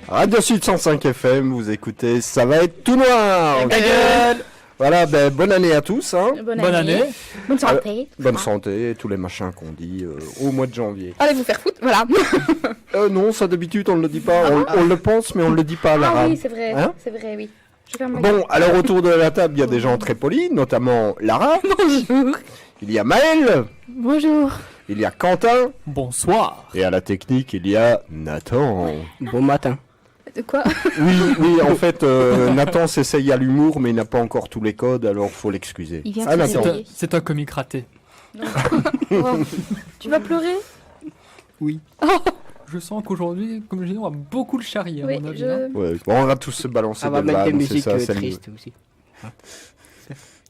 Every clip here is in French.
Radio Sud 105 FM, vous écoutez, ça va être tout noir. Ta gueule. Voilà, bonne année à tous. Hein. Bonne année. Bonne santé. Bonne santé, tous les machins qu'on dit au mois de janvier. Allez vous faire foutre, voilà. Non, ça d'habitude on ne le dit pas. On le pense, mais on ne le dit pas, Lara. Ah oui, c'est vrai. Hein C'est vrai, oui. Je ferme ma Bon, alors autour de la table, il y a des gens très polis, notamment Lara. Bonjour. Il y a Maëlle. Bonjour. Il y a Quentin. Bonsoir. Et à la technique, il y a Nathan. Bon matin. De quoi? Oui, en fait, Nathan s'essaye à l'humour, mais il n'a pas encore tous les codes, alors faut l'excuser. Il vient Ah, de Nathan. s'essayer. C'est un comique raté. Oh. Tu vas pleurer? Oui. Je sens qu'aujourd'hui, comme je dis, on va beaucoup le charrier, à Oui, mon avis. je... hein. Ouais, bon, on va tous se balancer On va des mettre des vannes, c'est musiques ça, c'est le- tristes aussi.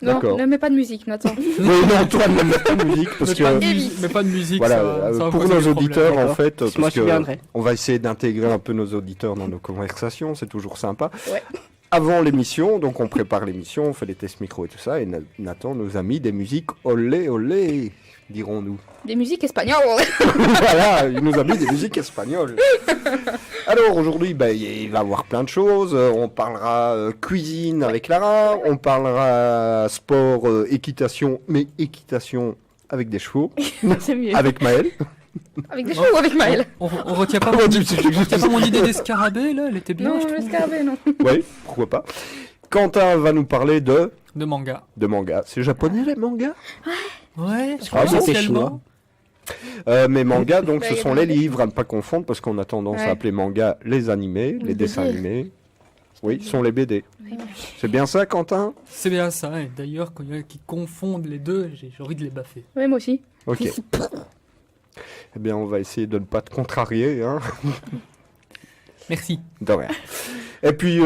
Non, D'accord. ne mets pas de musique, Nathan. Oui, non, toi, ne mets pas de musique, parce Mais pas de que... musique, mais pas de musique, Voilà, ça va pour poser nos des problèmes. auditeurs, en D'accord. fait, Moi, parce je que viendrai. on va essayer d'intégrer un peu nos auditeurs dans nos conversations, c'est toujours sympa. Ouais. Avant l'émission, donc on prépare l'émission, on fait les tests micro et tout ça, et Nathan nous a mis des musiques olé olé, dirons-nous. Des musiques espagnoles. Voilà, il nous a mis des musiques espagnoles. Alors aujourd'hui, il va y avoir plein de choses. On parlera cuisine avec Lara, on parlera sport, équitation, mais équitation avec des chevaux, C'est mieux. avec Maëlle. Avec des chevaux ou avec Maëlle? On retient pas, mon idée des scarabées, là, elle était bien, Non, je le trouve. scarabée, non. Oui, pourquoi pas. Quentin va nous parler de De manga. C'est japonais les mangas? Ouais, je Ah crois bon, c'est essentiellement. chinois. Mais mangas, donc Bah, ce y a sont pas les de- livres, à ne pas confondre, parce qu'on a tendance Ouais. à appeler manga les animés, les Les dessins BD. animés. Oui, ce sont les BD. C'est bien ça, Quentin? C'est bien ça, et d'ailleurs, quand il y en a qui confondent les deux, j'ai envie de les baffer. Ouais, moi aussi. Ok. Eh bien, on va essayer de ne pas te contrarier, hein. Merci. De rien. Et puis,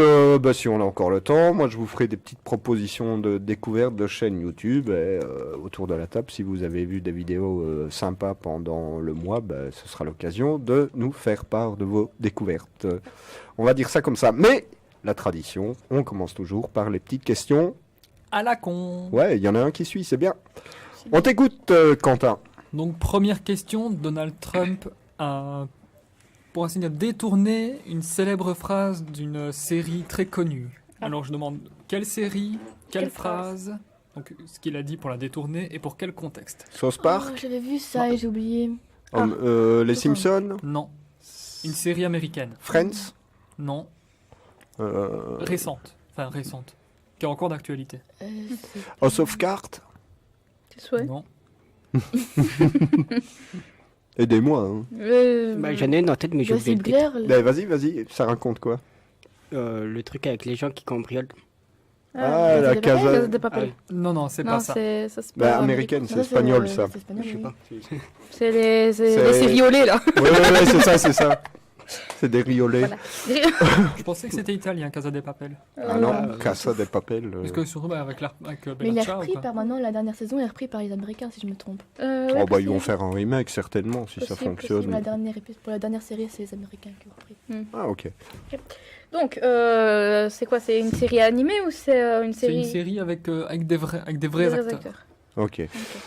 si on a encore le temps, moi je vous ferai des petites propositions de découverte de chaînes YouTube. Et, autour de la table, si vous avez vu des vidéos sympas pendant le mois, ce sera l'occasion de nous faire part de vos découvertes. On va dire ça comme ça. Mais la tradition, on commence toujours par les petites questions. À la con. Ouais, il y en a un qui suit, c'est bien. On t'écoute, Quentin. Donc, première question, Donald Trump a, pour ainsi dire, détourné une célèbre phrase d'une série très connue. Alors, je demande quelle série, quelle Quelle phrase, donc ce qu'il a dit pour la détourner et pour quel contexte. South Park, Oh, j'avais vu ça et j'ai oublié. les Simpsons, Non. Une série américaine. Friends, Non. euh, Récente. Enfin, récente. Qui est encore d'actualité. C'est- House of Cards. Tes souhaits. Non. Aidez-moi. Hein. Bah, j'en ai une en tête, mais j'ai oublié Gossip le titre. Girl. Vas-y, ça raconte quoi? Le truc avec les gens qui cambriolent. Ah, la Casa Casa... de Papel. Non, c'est Non, pas ça. c'est ça. C'est Bah, pas américaine, c'est Ça, espagnol, ça. C'est espagnol, Je sais oui. pas. C'est les C'est- séries violées, là. Ouais, c'est ça. C'est des riolets. Voilà. Je pensais que c'était italien, Casa de Papel. Ah non, Ah, Casa de Papel. Parce que surtout avec Mais il Bella est Ciao, repris quoi. par maintenant, la dernière saison est repris par les Américains, si je me trompe. Oh, ils vont faire un remake, certainement, si ça Possible, fonctionne. possible. Pour la dernière série, c'est les Américains qui ont repris. Ah, ok. Donc, c'est quoi? C'est une série animée ou c'est une C'est série... une série avec des vrais des acteurs. Ok.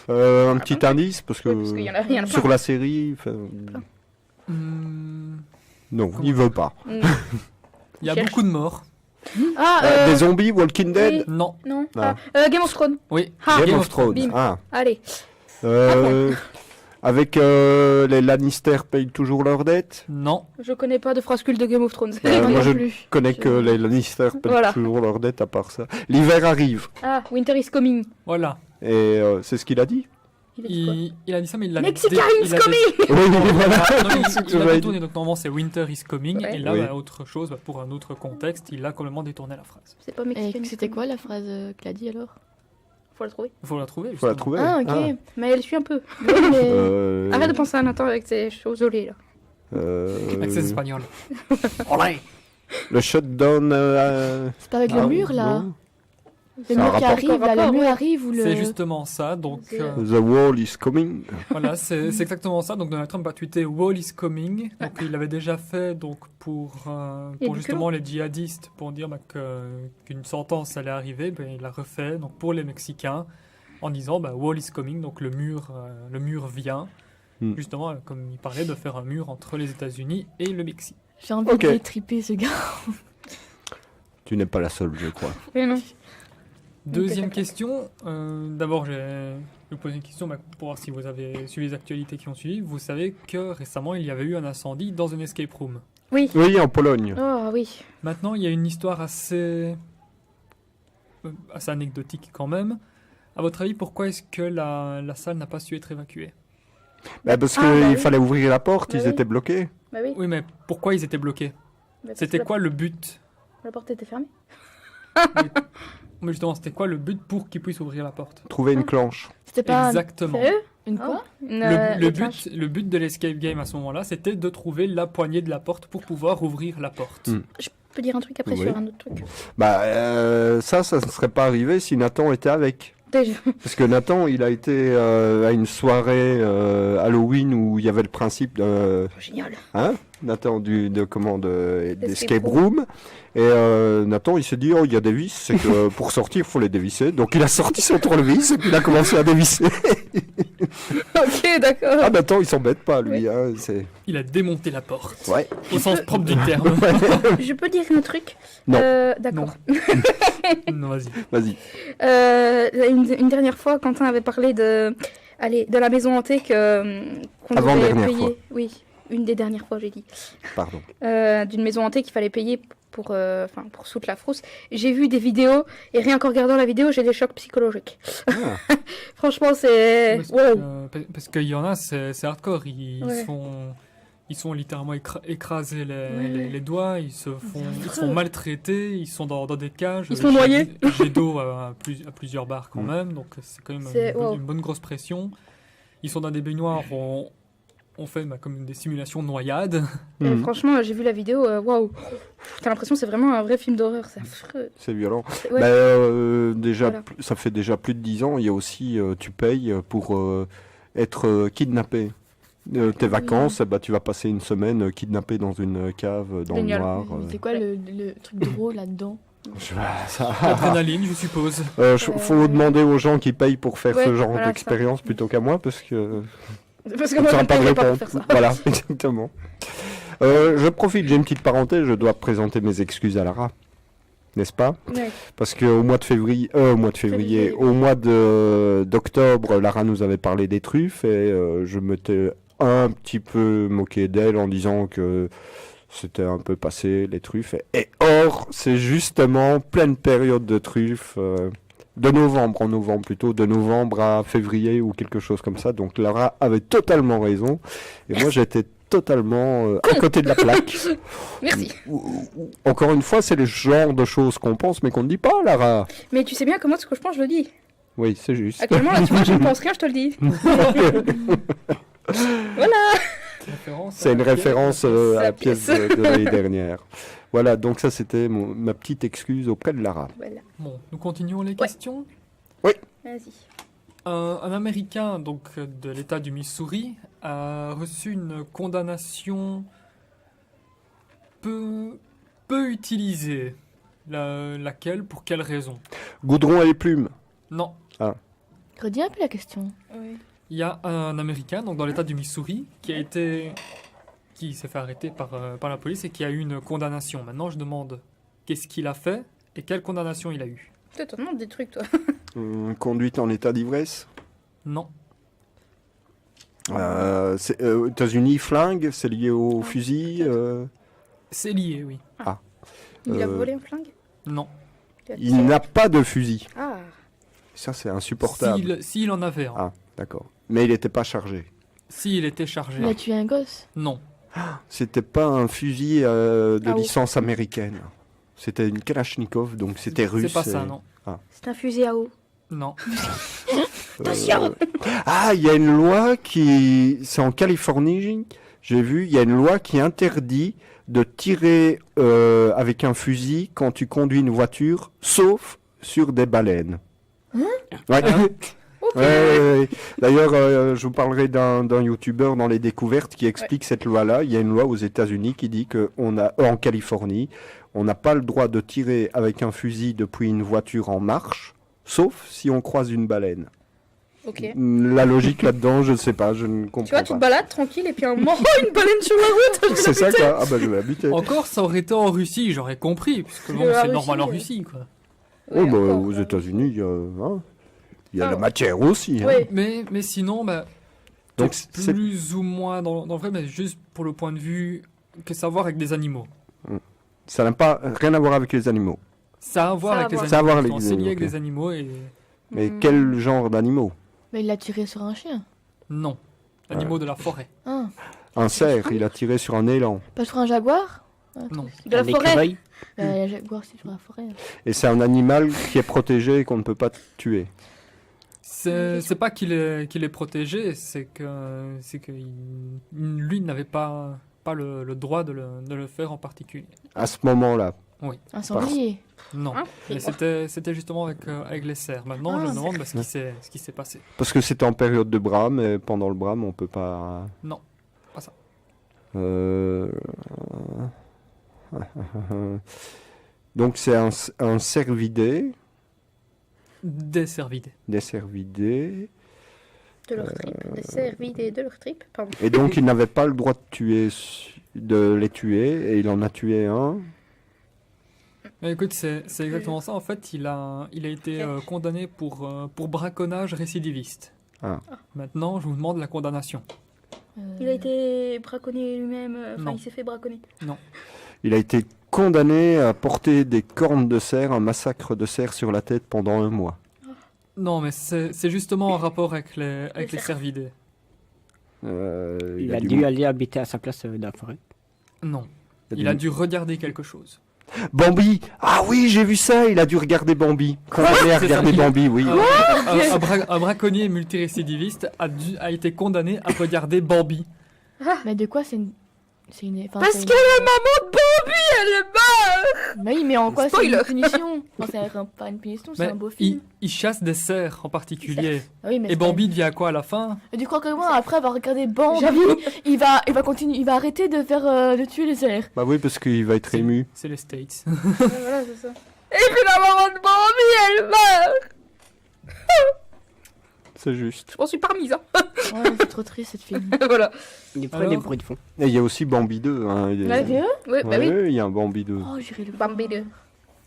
Un petit indice, parce que, Oui, parce qu'il y en a rien. sur la série... Non, il veut pas. Il y a Cherche. beaucoup de morts. Ah, Des zombies, Walking Dead? oui. Non. Non. Ah. Game of Thrones. Oui. Ah, Game of Thrones. Bim. Ah. Allez. Avec les Lannister payent toujours leurs dettes? Non. Je connais pas de phrase culte de Game of Thrones. Moi, non je plus. connais que les Lannister payent Voilà. toujours leurs dettes, à part ça. L'hiver arrive. Ah, Winter is coming. Voilà. Et c'est ce qu'il a dit? Il a dit quoi? Il a dit ça, mais il l'a Mexican is coming. Oui, voilà. Non, il C'est ce que il a j'avais détourné, donc normalement c'est Winter is coming, Ouais. et là, Oui. autre chose, pour un autre contexte, il a complètement détourné la phrase. C'est pas Et mexicain. c'était quoi la phrase qu'il a dit alors? Faut la trouver. Il faut la trouver. Faut la justement. trouver. Ah, ok. Mais elle suit un peu. Oui, mais... Arrête de penser à Nathan avec ses choses olées, là. Accès espagnol. Le shutdown. C'est pas avec le mur, là. non. Le Ça mur qui rapporte- arrive, là. Le rapport, mur ouais. arrive ou le... C'est justement ça. Donc, C'est- The wall is coming. voilà, c'est exactement ça. Donc, Donald Trump a tweeté Wall is coming. Donc, il l'avait déjà fait donc, pour Et du justement les djihadistes, pour dire qu'une sentence allait arriver. Ben, il l'a refait donc, pour les Mexicains en disant Wall is coming. Donc, le mur vient. Justement, comme il parlait de faire un mur entre les États-Unis et le Mexique. J'ai envie Ok. de détriper ce gars. Tu n'es pas la seule, je crois. Mais non. Deuxième question. D'abord, je vais vous poser une question pour voir si vous avez suivi les actualités qui ont suivi. Vous savez que récemment, il y avait eu un incendie dans une escape room. Oui. Oui, en Pologne. Oh, oui. Maintenant, il y a une histoire assez anecdotique quand même. À votre avis, pourquoi est-ce que la salle n'a pas su être évacuée? Parce Ah, qu'il bah oui. fallait ouvrir la porte, Bah ils oui. étaient bloqués. Bah oui. Oui, mais pourquoi ils étaient bloqués? Bah, parce C'était que quoi le but? La porte était fermée. Mais justement, c'était quoi le but pour qu'ils puissent ouvrir la porte? Trouver une clenche. C'était pas Exactement. C'est eux une quoi Le but de l'escape game à ce moment-là, c'était de trouver la poignée de la porte pour pouvoir ouvrir la porte. Je peux dire un truc après Oui. sur un autre truc. Ça ne serait pas arrivé si Nathan était avec. Déjà. Parce que Nathan, il a été à une soirée Halloween où il y avait le principe de... Génial. Hein, Nathan, d'escape Escape room. Et Nathan, il s'est dit, oh, il y a des vis, c'est que pour sortir, il faut les dévisser. Donc il a sorti son tournevis et puis il a commencé à dévisser. Ok, d'accord. Ah, Nathan, il s'embête pas, lui. Oui. Hein, c'est... Il a démonté la porte, Ouais. au sens propre du terme. Je peux dire un truc Non. D'accord. Non, vas-y. Vas-y. Une dernière fois, Quentin avait parlé de la maison hantée qu'on devait Avant-dernière payer. fois. Oui, une des dernières fois, j'ai dit. Pardon. D'une maison hantée qu'il fallait payer pour Soute la Frousse. J'ai vu des vidéos et rien qu'en regardant la vidéo, j'ai des chocs psychologiques. Ah. Franchement, c'est... Parce qu'il y en a, c'est hardcore. Ils Ouais. se font littéralement écraser Ouais. les doigts, ils se font maltraiter, ils sont dans des cages. Ils sont noyés. Jet d'eau à plusieurs bars quand même, donc c'est quand même C'est- wow. une bonne grosse pression. Ils sont dans des baignoires, on fait comme des simulations de noyade. Mhm. Franchement, j'ai vu la vidéo, waouh. T'as l'impression que c'est vraiment un vrai film d'horreur, c'est affreux. C'est violent. Ouais. Déjà, Voilà. ça fait déjà plus de 10 ans. Il y a aussi, tu payes pour être kidnappé. Tes vacances, tu vas passer une semaine kidnappé dans une cave, dans Génial. le noir. C'est quoi le truc drôle là-dedans? Adrénaline, je suppose. Faut demander aux gens qui payent pour faire Ouais, ce genre voilà, d'expérience plutôt qu'à moi, parce que Parce que on ne moi, je saura ne pas paierais me pas pour répondre. faire ça. Voilà, exactement. Je profite, j'ai une petite parenthèse, je dois présenter mes excuses à Lara, n'est-ce pas? Ouais. Parce qu'au mois de février, Février. au mois d'octobre, Lara nous avait parlé des truffes et je m'étais un petit peu moqué d'elle en disant que c'était un peu passé les truffes. Et or, c'est justement pleine période de truffes, de novembre à février ou quelque chose comme ça. Donc Lara avait totalement raison et moi j'étais totalement à côté de la plaque. Merci. Encore une fois, c'est le genre de choses qu'on pense mais qu'on ne dit pas, Lara. Mais tu sais bien comment ce que je pense, je le dis. Oui, c'est juste. Actuellement, là, tu vois, je ne pense rien, je te le dis. Voilà. C'est une référence à Sa la pièce de l'année dernière. Voilà, donc ça c'était ma petite excuse auprès de Lara. Voilà. Bon, nous continuons les questions. Vas-y. Un Américain donc de l'État du Missouri a reçu une condamnation peu utilisée. Laquelle? Pour quelle raison? Goudron et les plumes. Non. Redis un peu la question. Oui. Il y a un Américain donc dans l'État du Missouri qui s'est fait arrêter par la police et qui a eu une condamnation. Maintenant, je demande qu'est-ce qu'il a fait et quelle condamnation il a eu. Toi, t'en demandes des trucs, toi. Conduite en état d'ivresse. Non. Aux États-Unis, flingue, c'est lié au fusil. C'est lié, oui. Il a Euh, volé un flingue. Non. Il n'a pas de fusil. Ah. Ça, c'est insupportable. S'il en avait un. Ah, d'accord. Mais il n'était pas chargé. S'il était chargé. Il a tué un gosse. Non. C'était pas un fusil de Ah oui. licence américaine. C'était une Kalachnikov, donc c'était russe. C'est pas ça, et- non. C'est un fusil à eau. Non. Attention. Ah, il y a une loi qui... C'est en Californie, j'ai vu, il y a une loi qui interdit de tirer avec un fusil quand tu conduis une voiture, sauf sur des baleines. Ouais. Ouais. D'ailleurs, je vous parlerai d'un youtubeur dans les découvertes qui explique cette loi-là. Il y a une loi aux États-Unis qui dit en Californie, on n'a pas le droit de tirer avec un fusil depuis une voiture en marche, sauf si on croise une baleine. Ok. La logique là-dedans, je ne sais pas, je ne comprends Tu vois, tu te pas. balades tranquille et puis un moment, une baleine sur la route. C'est ça quoi. Ah bah je vais habiter. Encore, ça aurait été en Russie, j'aurais compris, puisque bon, La c'est normal en Russie, Russie, quoi. Oh, bah, encore, aux États-Unis, il y a Ah, la matière aussi. Hein. Ouais. Mais sinon, bah, Donc c'est c'est plus ou moins dans le vrai, mais juste pour le point de vue que ça a à voir avec des animaux. ça n'a pas rien à voir avec les animaux. Ça a à voir Ça a avec les à animaux. Ça a à voir avec Enfin, les c'est lié animaux, avec ok. des animaux et Mais Hmm. quel genre d'animaux? Mais il l'a tiré sur un chien. non. Animaux de la forêt. Ah. Un cerf, il a tiré sur un élan. Pas sur un jaguar. Non. De la Un forêt. écureuil. Le jaguar, c'est sur la forêt. Et c'est un animal qui est protégé et qu'on ne peut pas tuer. C'est pas qu'il est protégé, c'est que lui n'avait pas le droit de le faire en particulier. À ce moment-là. Un sanglier. Non. Hein Mais c'était justement avec les cerfs. Maintenant, Ah, je me demande ce qui s'est passé. Parce que c'était en période de brame et pendant le brame, on peut pas. Non, pas ça. Donc c'est un cervidé, Des cervidés. des cervidés. De leur trip. Des cervidés de leur trip. Pardon. Et donc il n'avait pas le droit de les tuer et il en a tué un. Mais écoute, c'est exactement ça. En fait, il a été condamné pour braconnage récidiviste. Ah. Maintenant, je vous demande la condamnation. Il a été braconné lui-même. Enfin, Non. il s'est fait braconner. Il a été condamné à porter des cornes de cerf, un massacre de cerf sur la tête pendant 1 mois. Non, mais c'est justement en rapport avec les cerfs. cervidés. Il a dû aller habiter à sa place dans la forêt. Non. Il a dû regarder quelque chose. Bambi. Ah oui, j'ai vu ça. Il a dû regarder Bambi. Condamné à C'est ça, regarder il- Bambi, oui. Un braconnier multirécidiviste a été condamné à regarder Bambi. Mais de quoi c'est une. Enfin, Parce c'est que la maman de Bambi, elle est morte. Bah oui, mais en quoi c'est Spoiler. une punition? Enfin, pas une punition, c'est Mais un beau film. il chasse des cerfs en particulier. Ah oui, mais Et c'est Bambi devient quoi à la fin? Et tu crois que moi, après avoir regardé Bambi, J'avoue. il va continuer, il va arrêter de faire de tuer les cerfs. Bah oui, parce qu'il va être C'est- ému. C'est les States. Voilà, c'est ça. Et puis la maman de Bambi, elle meurt. C'est juste. Je m'en suis pas remise. Hein. Ouais, c'est trop triste cette film. Voilà. Il prend Alors des bruits de fond. Et il y a aussi Bambi 2. Hein. La VE? Oui, bah oui. Ouais, il y a un Bambi 2. Oh, j'irai le Bambi 2.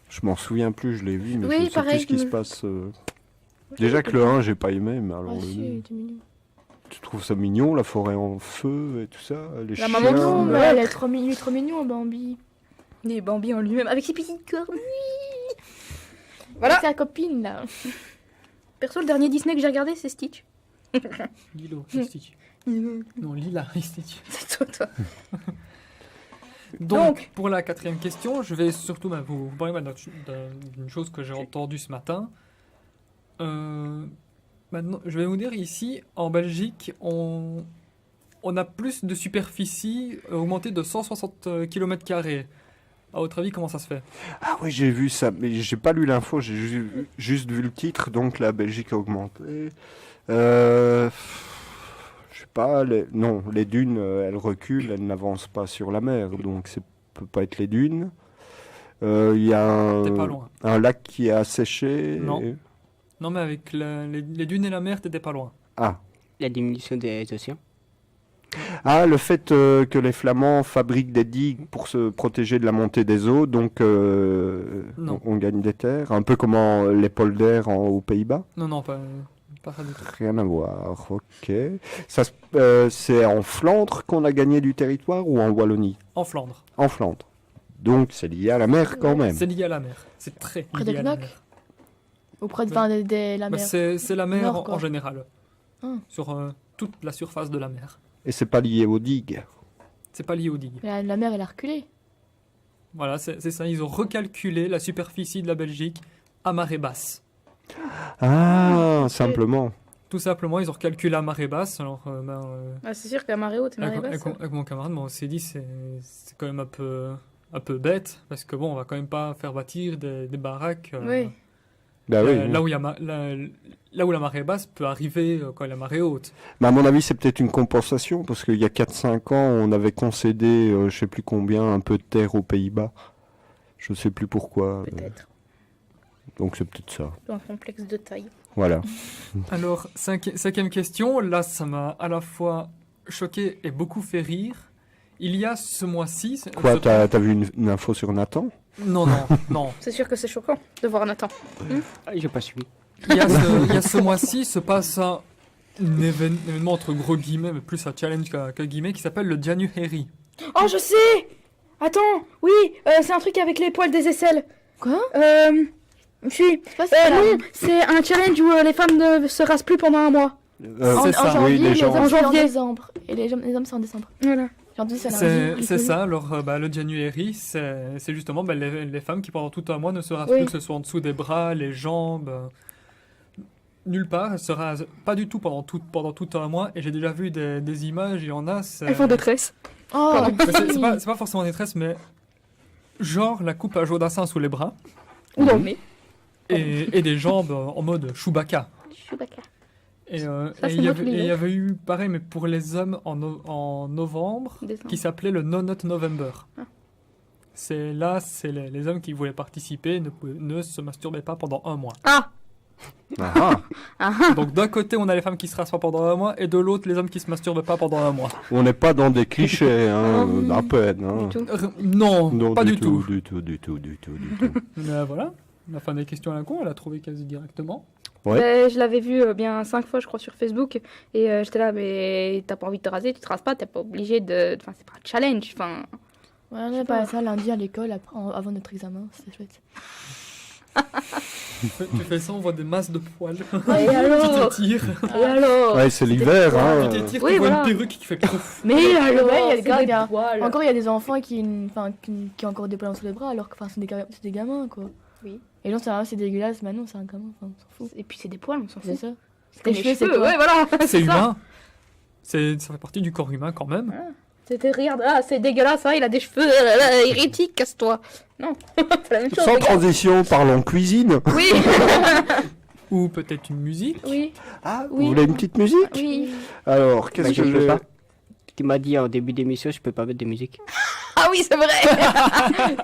Je m'en souviens plus, je l'ai vu, mais Oui, je sais pareil, plus ce qui je se me- passe. Déjà que le 1, j'ai pas aimé, mais alors Ah le si, 2. il était mignon. Tu trouves ça mignon, la forêt en feu et tout ça, les La chiens. maman de Non, Ouais. mais elle est trop il est trop mignon, Bambi. Et Bambi en lui-même, avec ses petites cornes. Voilà. C'est sa copine, là. Perso, le dernier Disney que j'ai regardé, c'est Stitch. Lilo et Stitch. Non, Lila et Stitch. C'est toi. Donc, pour la 4e question, je vais surtout vous parler d'une chose que j'ai entendue ce matin. Maintenant, je vais vous dire ici, en Belgique, on a plus de superficie augmentée de 160 km². À votre avis, comment ça se fait? Ah oui, j'ai vu ça, mais j'ai pas lu l'info, j'ai juste vu le titre, donc la Belgique a augmenté. Je sais pas, non, les dunes, elles reculent, elles n'avancent pas sur la mer, donc ça peut pas être les dunes. Il y a T'es pas loin. un lac qui a asséché. Non. Non, mais avec les dunes et la mer, t'étais pas loin. Ah. La diminution des océans. Ah, le fait que les Flamands fabriquent des digues pour se protéger de la montée des eaux, donc Non. on gagne des terres, un peu comme les polders aux Pays-Bas. Non, pas ça du tout. Rien à voir, ok. C'est en Flandre qu'on a gagné du territoire ou en Wallonie? En Flandre. En Flandre. Donc c'est lié à la mer quand même. C'est lié à la mer. C'est très Près lié de à la Knock mer. Auprès de, Bah, enfin, de la Bah, mer. c'est la mer Nord, quoi. en général. Ah. Sur toute la surface de la mer. Et c'est pas lié aux digues. C'est pas lié aux digues. La mer, elle a reculé. Voilà, c'est ça. Ils ont recalculé la superficie de la Belgique à marée basse. Ah, simplement. Tout simplement, ils ont recalculé la marée basse. Alors, Ah, c'est sûr que la marée haute et marée basse. avec mon camarade, on s'est dit c'est quand même un peu bête parce que bon, on va quand même pas faire bâtir des baraques. Oui. Bah oui. Là où là où la marée basse peut arriver quand la marée haute. Mais à mon avis, c'est peut-être une compensation, parce qu'il y a 4-5 ans, on avait concédé, je sais plus combien, un peu de terre aux Pays-Bas. Je sais plus pourquoi. Peut-être. Donc c'est peut-être ça. Un complexe de taille. Voilà. Alors, cinquième question. Là, ça m'a à la fois choqué et beaucoup fait rire. Il y a ce mois-ci... Quoi, t'as vu une info sur Nathan? Non. C'est sûr que c'est choquant de voir Nathan. J'ai pas suivi. Il y a ce mois-ci se passe un événement entre gros guillemets, mais plus un challenge qu'un guillemets, qui s'appelle le January. Oh, je sais. Attends, oui, c'est un truc avec les poils des aisselles. Quoi? Si. C'est pas ça. Non, c'est un challenge où les femmes ne se rasent plus pendant un mois. C'est ça. En janvier, Oui, les les gens. hommes En c'est en janvier. décembre. Et les hommes c'est en décembre. Voilà. J'ai entendu ça lundi. C'est ça, alors le January, c'est justement les femmes qui pendant tout un mois ne se rasent Oui. plus, que ce soit en dessous des bras, les jambes, nulle part, elles se rasent pas du tout pendant tout un mois, et j'ai déjà vu des images, il y en a, Elles font des tresses. Oh, c'est pas forcément des tresses, mais genre la coupe à Jodassin sous les bras, Ou dans le nez. et des jambes en mode Chewbacca. Chewbacca. Et c'est il y notre milieu. avait eu pareil, mais pour les hommes en novembre, Décembre. qui s'appelait le No Nut November. Ah. C'est les hommes qui voulaient participer ne se masturbaient pas pendant un mois. Ah. Donc d'un côté on a les femmes qui se rasent pas pendant un mois et de l'autre les hommes qui se masturbent pas pendant un mois. On n'est pas dans des clichés, hein, à peine. Hein. Du tout. Non, Non, pas du tout. Du tout. Mais voilà, la fin des questions à la con, elle a trouvé quasi directement. Ouais. Ben, je l'avais vu bien 5 fois, je crois, sur Facebook. Et j'étais là, mais t'as pas envie de te raser, tu te rases pas, t'es pas obligé de. Enfin, c'est pas un challenge. Enfin, Ouais, on a pas ça lundi à l'école avant notre examen, c'était chouette. Tu fais ça, on voit des masses de poils. Et alors Tu t'étires. Et alors Ouais, c'est l'hiver, hein. Tu t'étires, Oui, tu vois voilà. une perruque qui fait pouf. Mais alors, Ouais, il y a le c'est gars, des il y a- poils. Encore, il y a des enfants qui ont encore des poils sous les bras, alors que c'est des gamins, quoi. Oui. Et genre, c'est dégueulasse, mais non, c'est un gamin, enfin, on s'en fout. Et puis c'est des poils, on s'en C'est fout. ça. C'est Tes comme les cheveux, c'est cheveux, quoi? ouais, voilà. C'est ça. humain. Ça fait partie du corps humain quand même. C'était, regarde, ah, c'est dégueulasse, hein, il a des cheveux hérétiques, casse-toi. Non, c'est la même chose. Sans regarde. transition, parlons cuisine. Oui, Ou peut-être une musique. oui, Ah, Oui. vous voulez une petite musique? oui. Alors, qu'est-ce Bah, je que peux j'ai? pas. Tu m'as dit en début d'émission, je peux pas mettre de musique. Ah oui, c'est vrai.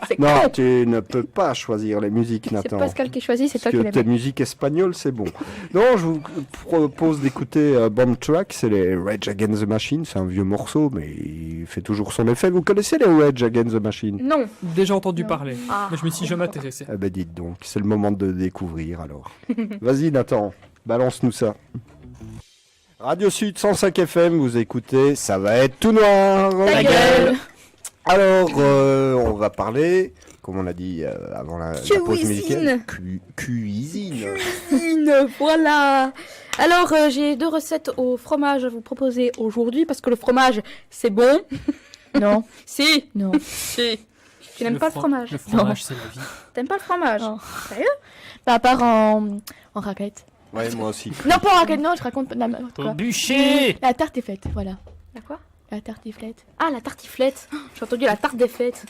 C'est Non, con. tu ne peux pas choisir les musiques, C'est Nathan. Pascal qui choisit, c'est toi Parce qui que les tes mets. musiques espagnoles, c'est bon. Non, je vous propose d'écouter Bomb Track, c'est les Rage Against the Machine, c'est un vieux morceau, mais il fait toujours son effet. Vous connaissez les Rage Against the Machine? Non. Déjà entendu Non. parler. Ah. Mais je m'y suis jamais intéressé. Eh ben dites donc, c'est le moment de découvrir alors. Vas-y Nathan, balance-nous ça. Radio Sud 105 FM, vous écoutez, ça va être tout noir. Ta gueule. Alors, on va parler, comme on a dit avant la pause musicale, cuisine. Cuisine, voilà. Alors, j'ai 2 recettes au fromage à vous proposer aujourd'hui, parce que le fromage, c'est bon. Non, Si, non. si. Tu n'aimes pas le fromage? Le fromage, c'est la vie. T'aimes pas le fromage? Non. Sérieux? Bah, à part en raclette. Ouais, moi aussi. Non, pas en raclette, non, je raconte n'importe quoi. bûcher. La tarte est faite, voilà. La quoi? La tarte est faite. Ah, la tartiflette. J'ai entendu la tarte des fêtes.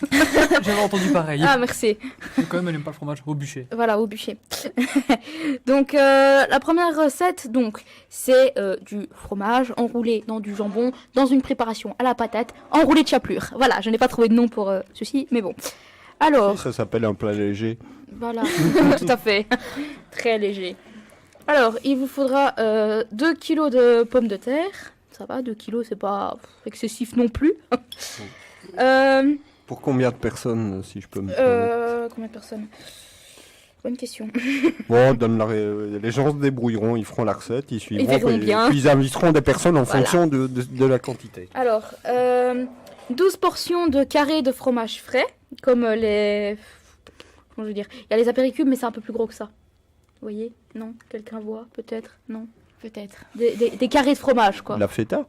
J'avais entendu pareil. Ah, merci. Mais quand même, elle n'aime pas le fromage au bûcher. Voilà, au bûcher. Donc, la première recette, donc, c'est du fromage enroulé dans du jambon, dans une préparation à la patate, enroulé de chapelure. Voilà, je n'ai pas trouvé de nom pour ceci, mais bon. Alors, Ça s'appelle un plat léger. voilà, tout à fait. Très léger. Alors, il vous faudra 2 kilos de pommes de terre. Ça va, 2 kilos, c'est pas excessif non plus. Pour combien de personnes, si je peux me permettre? Combien de personnes? Bonne question. Bon, les gens se débrouilleront, ils feront la recette, ils suivront. verront et bien. puis ils inviteront des personnes en Voilà. fonction de la quantité. Alors, 12 portions de carré de fromage frais, comme les... Comment je veux dire? Il y a les apéricubes, mais c'est un peu plus gros que ça. Vous voyez? Non? Quelqu'un voit? Peut-être? Non? Peut-être. Des carrés de fromage, quoi. La feta?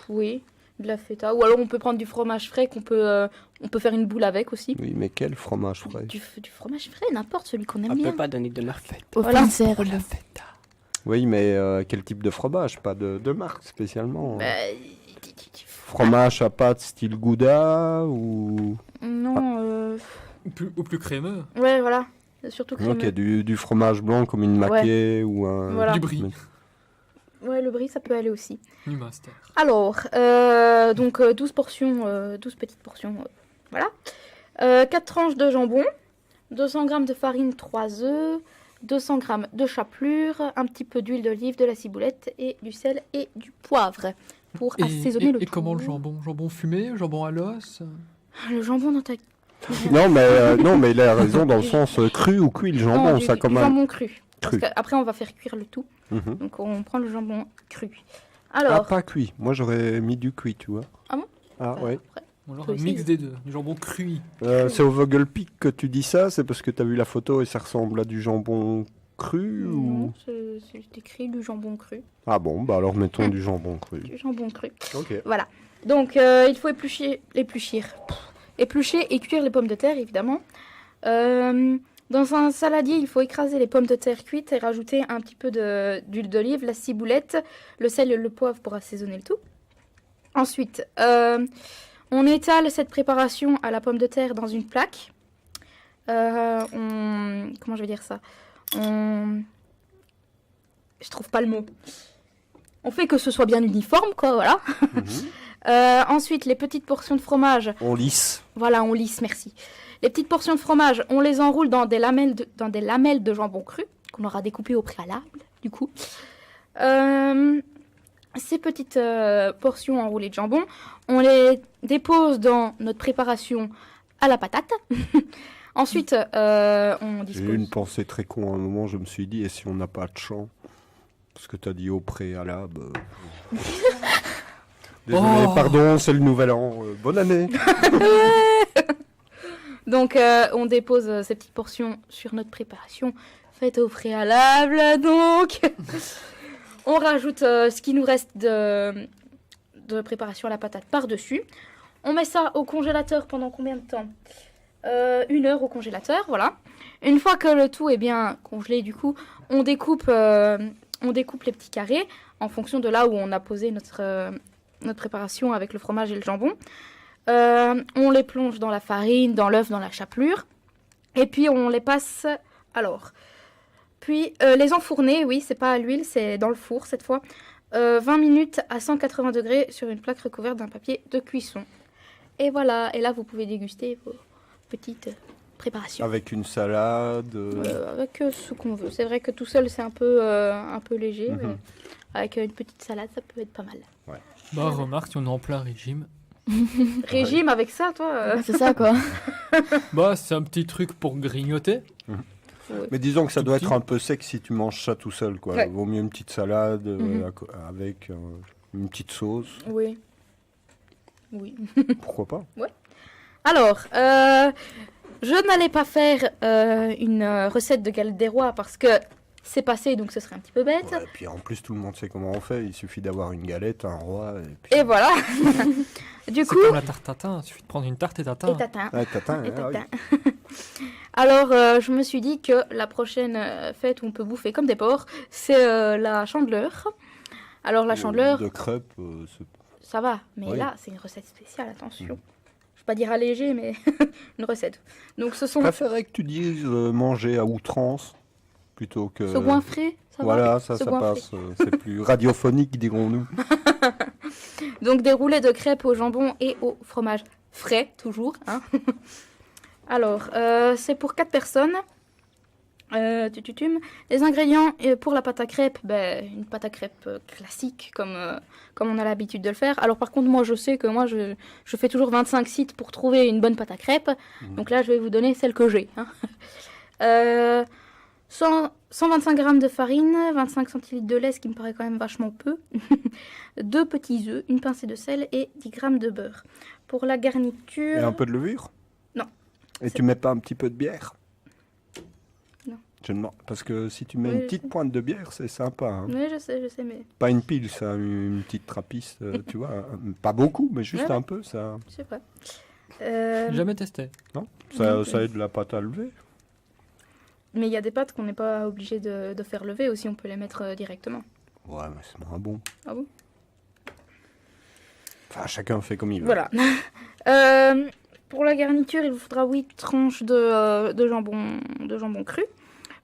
Oui. de la feta. Ou alors on peut prendre du fromage frais on peut faire une boule avec aussi. Oui, mais quel fromage frais? Du fromage frais, n'importe, celui qu'on aime On bien. peut pas donner de marque. Au Voilà. pain de serre. Oui, mais quel type de fromage? Pas de marque spécialement. Bah, Fromage à pâte style Gouda ou... non, Ou plus crémeux. ouais, voilà. Surtout crémeux. Ok, du fromage blanc comme une maquée ou un... Voilà. Du brie. Ouais, le brie, ça peut aller aussi. Du master. Alors, donc 12 portions, 12 petites portions, voilà. 4 tranches de jambon, 200 g de farine, 3 œufs, 200 g de chapelure, un petit peu d'huile d'olive, de la ciboulette et du sel et du poivre pour assaisonner le et tout. comment le jambon? Jambon fumé, jambon à l'os? Le jambon dans ta... Non, mais il a raison dans le sens cru ou cuit le jambon, Non, ça du comme un... jambon cru. Cru. Parce qu'après, on va faire cuire le tout. Mhm. Donc, on prend le jambon cru. Ah, Alors, pas cuit. Moi, j'aurais mis du cuit, tu vois. Ah bon? Ah, ouais. après, Ou alors Faut un essayer. mix des deux. Du jambon cuit. C'est au Vogelpick que tu dis ça? C'est parce que tu as vu la photo et ça ressemble à du jambon cru non, ou... c'est écrit du jambon cru. Ah bon, bah alors mettons du jambon cru. Du jambon cru. Ok. Voilà. Donc, il faut éplucher et cuire les pommes de terre, évidemment. Dans un saladier, il faut écraser les pommes de terre cuites et rajouter un petit peu d'huile d'olive, la ciboulette, le sel et le poivre pour assaisonner le tout. Ensuite, on étale cette préparation à la pomme de terre dans une plaque. Comment je vais dire ça? Je trouve pas le mot. On fait que ce soit bien uniforme, quoi, voilà. Ensuite, les petites portions de fromage. On lisse. Voilà, on lisse, merci. Les petites portions de fromage, on les enroule dans des lamelles de jambon cru, qu'on aura découpé au préalable, du coup. Ces petites portions enroulées de jambon, on les dépose dans notre préparation à la patate. Ensuite, on J'ai eu dispose... une pensée très con à un moment, je me suis dit, et si on n'a pas de chant? Parce que tu as dit au préalable. Désolé, Oh. pardon, c'est le nouvel an. Bonne année. Donc, on dépose ces petites portions sur notre préparation faite au préalable. Donc, on rajoute ce qui nous reste de préparation à la patate par-dessus. On met ça au congélateur pendant combien de temps? 1 heure au congélateur, voilà. Une fois que le tout est bien congelé, du coup, on découpe les petits carrés en fonction de là où on a posé notre préparation avec le fromage et le jambon. On les plonge dans la farine, dans l'œuf, dans la chapelure. Et puis on les passe... Alors, puis les enfourner, oui, c'est pas à l'huile, c'est dans le four cette fois. 20 minutes à 180 degrés sur une plaque recouverte d'un papier de cuisson. Et voilà, et là vous pouvez déguster vos petites préparations. Avec une salade. Avec ce qu'on veut. C'est vrai que tout seul c'est un peu léger, Mhm. mais avec une petite salade ça peut être pas mal. Bah, remarque, si on est en plein régime. Régime avec ça, toi C'est ça, quoi. Bah, c'est un petit truc pour grignoter. Mais disons que ça Tout doit petit. être un peu sec si tu manges ça tout seul, quoi. Ouais. Vaut mieux une petite salade Mhm. avec une petite sauce. Oui. Oui. Pourquoi pas? Alors, je n'allais pas faire une recette de galette des rois parce que c'est passé, donc ce serait un petit peu bête. Ouais, et puis en plus, tout le monde sait comment on fait. Il suffit d'avoir une galette, un roi. Et puis... Et voilà. Du C'est coup, comme la tarte tatin. Il suffit de prendre une tarte et tatin. et tatin. Ah, tatin, Et ah oui. tatin. Alors, je me suis dit que la prochaine fête où on peut bouffer comme des porcs, c'est la chandeleur. Alors, la chandeleur, De crêpes, ça va, mais Oui. là, c'est une recette spéciale, attention. Je vais pas dire allégée, mais une recette. Donc, ce je sont préférais que tu dises manger à outrance plutôt que... ce goinfré, ça va. Voilà, ça Ce goinfré. passe. C'est plus radiophonique, dirons-nous. Donc des roulets de crêpes au jambon et au fromage frais, toujours. Hein. Alors, c'est pour 4 personnes. Les ingrédients pour la pâte à crêpes, une pâte à crêpes classique, comme on a l'habitude de le faire. Alors par contre, moi je sais que je fais toujours 25 sites pour trouver une bonne pâte à crêpes. Donc là, je vais vous donner celle que j'ai. Hein. 125 g de farine, 25 centilitres de lait, ce qui me paraît quand même vachement peu. 2 petits œufs, une pincée de sel et 10 g de beurre. Pour la garniture... Et un peu de levure? Non. Et C'est- tu mets pas un petit peu de bière? Non. Parce que si tu mets Oui, une je petite sais. pointe de bière, c'est sympa. Hein. Oui, je sais, mais Pas une pile, ça, une petite trappiste, tu vois. Pas beaucoup, mais juste Ouais, un peu, ça. je sais pas. Jamais testé. Ça aide la pâte à lever. Mais il y a des pâtes qu'on n'est pas obligé de faire lever aussi, on peut les mettre directement. Ouais, mais c'est moins bon. Ah bon? Enfin, chacun fait comme il veut. Voilà. Pour la garniture, il vous faudra 8 tranches de jambon cru,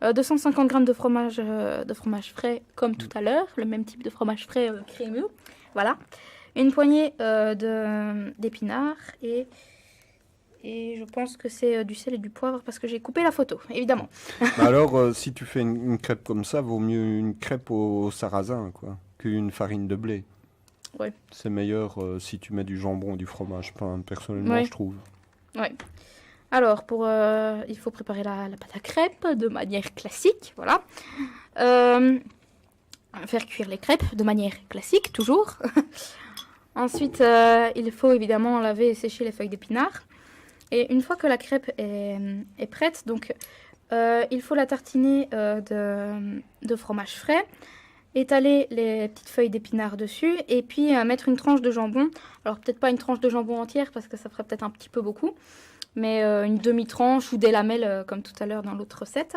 250 g de fromage frais comme tout à l'heure, le même type de fromage frais crémeux. Voilà. Une poignée d'épinards et je pense que c'est du sel et du poivre parce que j'ai coupé la photo, évidemment. Alors, si tu fais une crêpe comme ça, vaut mieux une crêpe au sarrasin, quoi, qu'une farine de blé. Ouais. C'est meilleur si tu mets du jambon ou du fromage pain, personnellement, Ouais. je trouve. Ouais. Alors, il faut préparer la pâte à crêpes de manière classique, voilà. Faire cuire les crêpes de manière classique, toujours. Ensuite, il faut évidemment laver et sécher les feuilles d'épinards. Et une fois que la crêpe est prête, donc, il faut la tartiner de fromage frais, étaler les petites feuilles d'épinards dessus et puis mettre une tranche de jambon. Alors peut-être pas une tranche de jambon entière parce que ça ferait peut-être un petit peu beaucoup, mais une demi-tranche ou des lamelles comme tout à l'heure dans l'autre recette.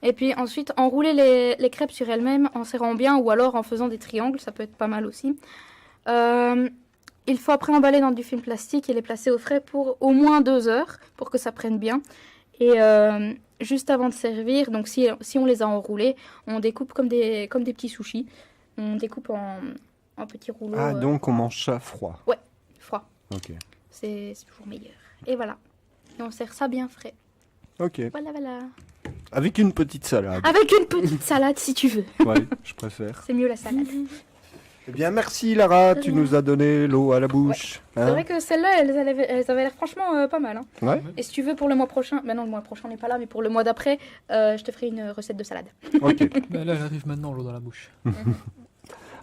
Et puis ensuite enrouler les crêpes sur elles-mêmes en serrant bien ou alors en faisant des triangles, ça peut être pas mal aussi. Il faut après emballer dans du film plastique et les placer au frais pour au moins 2 heures pour que ça prenne bien. Et juste avant de servir, donc si on les a enroulés, on découpe comme des petits sushis. On découpe en petits rouleaux. Ah, donc on mange ça froid. Froid. Ok. C'est toujours meilleur. Et voilà. Et on sert ça bien frais. Ok. Voilà. Avec une petite salade. Avec une petite salade si tu veux. Ouais, je préfère. C'est mieux la salade. Eh bien, merci Lara, De tu rien. nous as donné l'eau à la bouche. C'est Hein vrai que celles-là, elles avaient l'air franchement pas mal. Hein. Ouais. Et si tu veux pour le mois prochain, non, le mois prochain on n'est pas là, mais pour le mois d'après, je te ferai une recette de salade. Ok. Mais là, elle arrive maintenant, l'eau dans la bouche.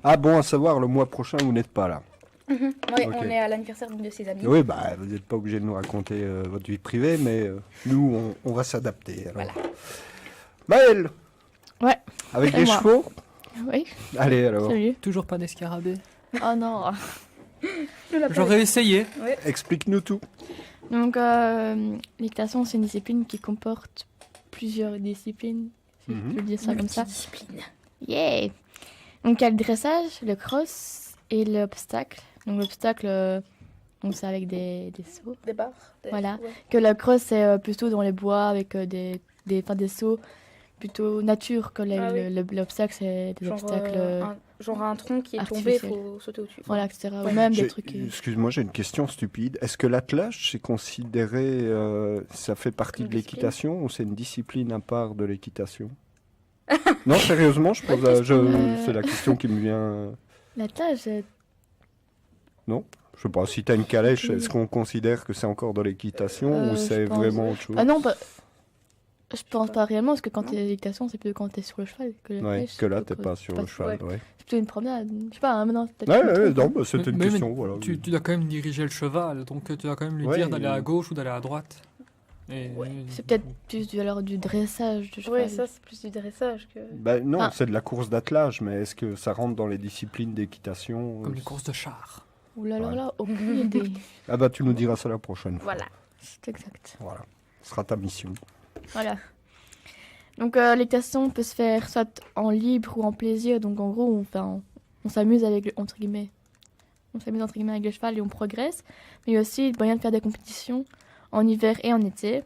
Ah bon, à savoir, le mois prochain, vous n'êtes pas là. Oui, Ok. on est à l'anniversaire d'une de ses amies. Oui, bah, vous n'êtes pas obligé de nous raconter votre vie privée, mais nous, on va s'adapter. alors. Voilà. Maëlle. Ouais. Avec C'est des moi. chevaux. Oui, Allez, alors. salut. Toujours pas d'escarabée. Oh non. J'aurais essayé. Explique-nous tout. Donc, l'équitation, c'est une discipline qui comporte plusieurs disciplines, si je peux dire ça comme ça. Discipline. Yeah! Donc, il y a le dressage, le cross et l'obstacle. Donc, l'obstacle, donc c'est avec des sauts. Des barres. Voilà. Ouais. Que le cross, c'est plutôt dans les bois avec des sauts plutôt nature que l'obstacle, c'est des obstacles. Genre un tronc qui est tombé, il artificiels. faut sauter au-dessus. Voilà, etc. Ou Ouais. même des J'ai- trucs. Excuse-moi, j'ai une question stupide. Est-ce que l'attelage, c'est considéré, ça fait partie Une de discipline l'équitation ou c'est une discipline à part de l'équitation? Non, sérieusement, je pose, c'est la question qui me vient. L'attelage, c'est. Je sais pas, si tu as une calèche, Ok. est-ce qu'on considère que c'est encore de l'équitation ou Je c'est pense- vraiment autre chose? Ah non, je pense pas réellement, parce que quand t'es l'équitation, c'est plutôt quand t'es sur le cheval. Que Ouais, l'attelage, que là, c'est t'es plutôt pas sur pas- le cheval. Ouais, C'est plutôt une promenade. Je sais pas, hein, maintenant, peut-être. ouais, que je me ouais, trompe, non, hein. bah, c'était une Mais question. Voilà. Tu dois quand même diriger le cheval, donc tu dois quand même lui Ouais, dire d'aller à il- gauche ou d'aller à droite. Et, C'est peut-être plus du dressage de cheval. Ouais, ça c'est plus du dressage que. Bah, non, Ah. c'est de la course d'attelage, mais est-ce que ça rentre dans les disciplines d'équitation? Comme les courses de chars. Ouh là là Ouais. là, aucune idée. Ah bah, tu nous diras ça la prochaine fois. Voilà. C'est exact. Voilà. Ce sera ta mission. Voilà. Donc l'équitation peut se faire soit en libre ou en plaisir. Donc en gros, on s'amuse avec entre guillemets. On s'amuse entre guillemets avec le cheval et on progresse. Mais il y a aussi le moyen de faire des compétitions en hiver et en été.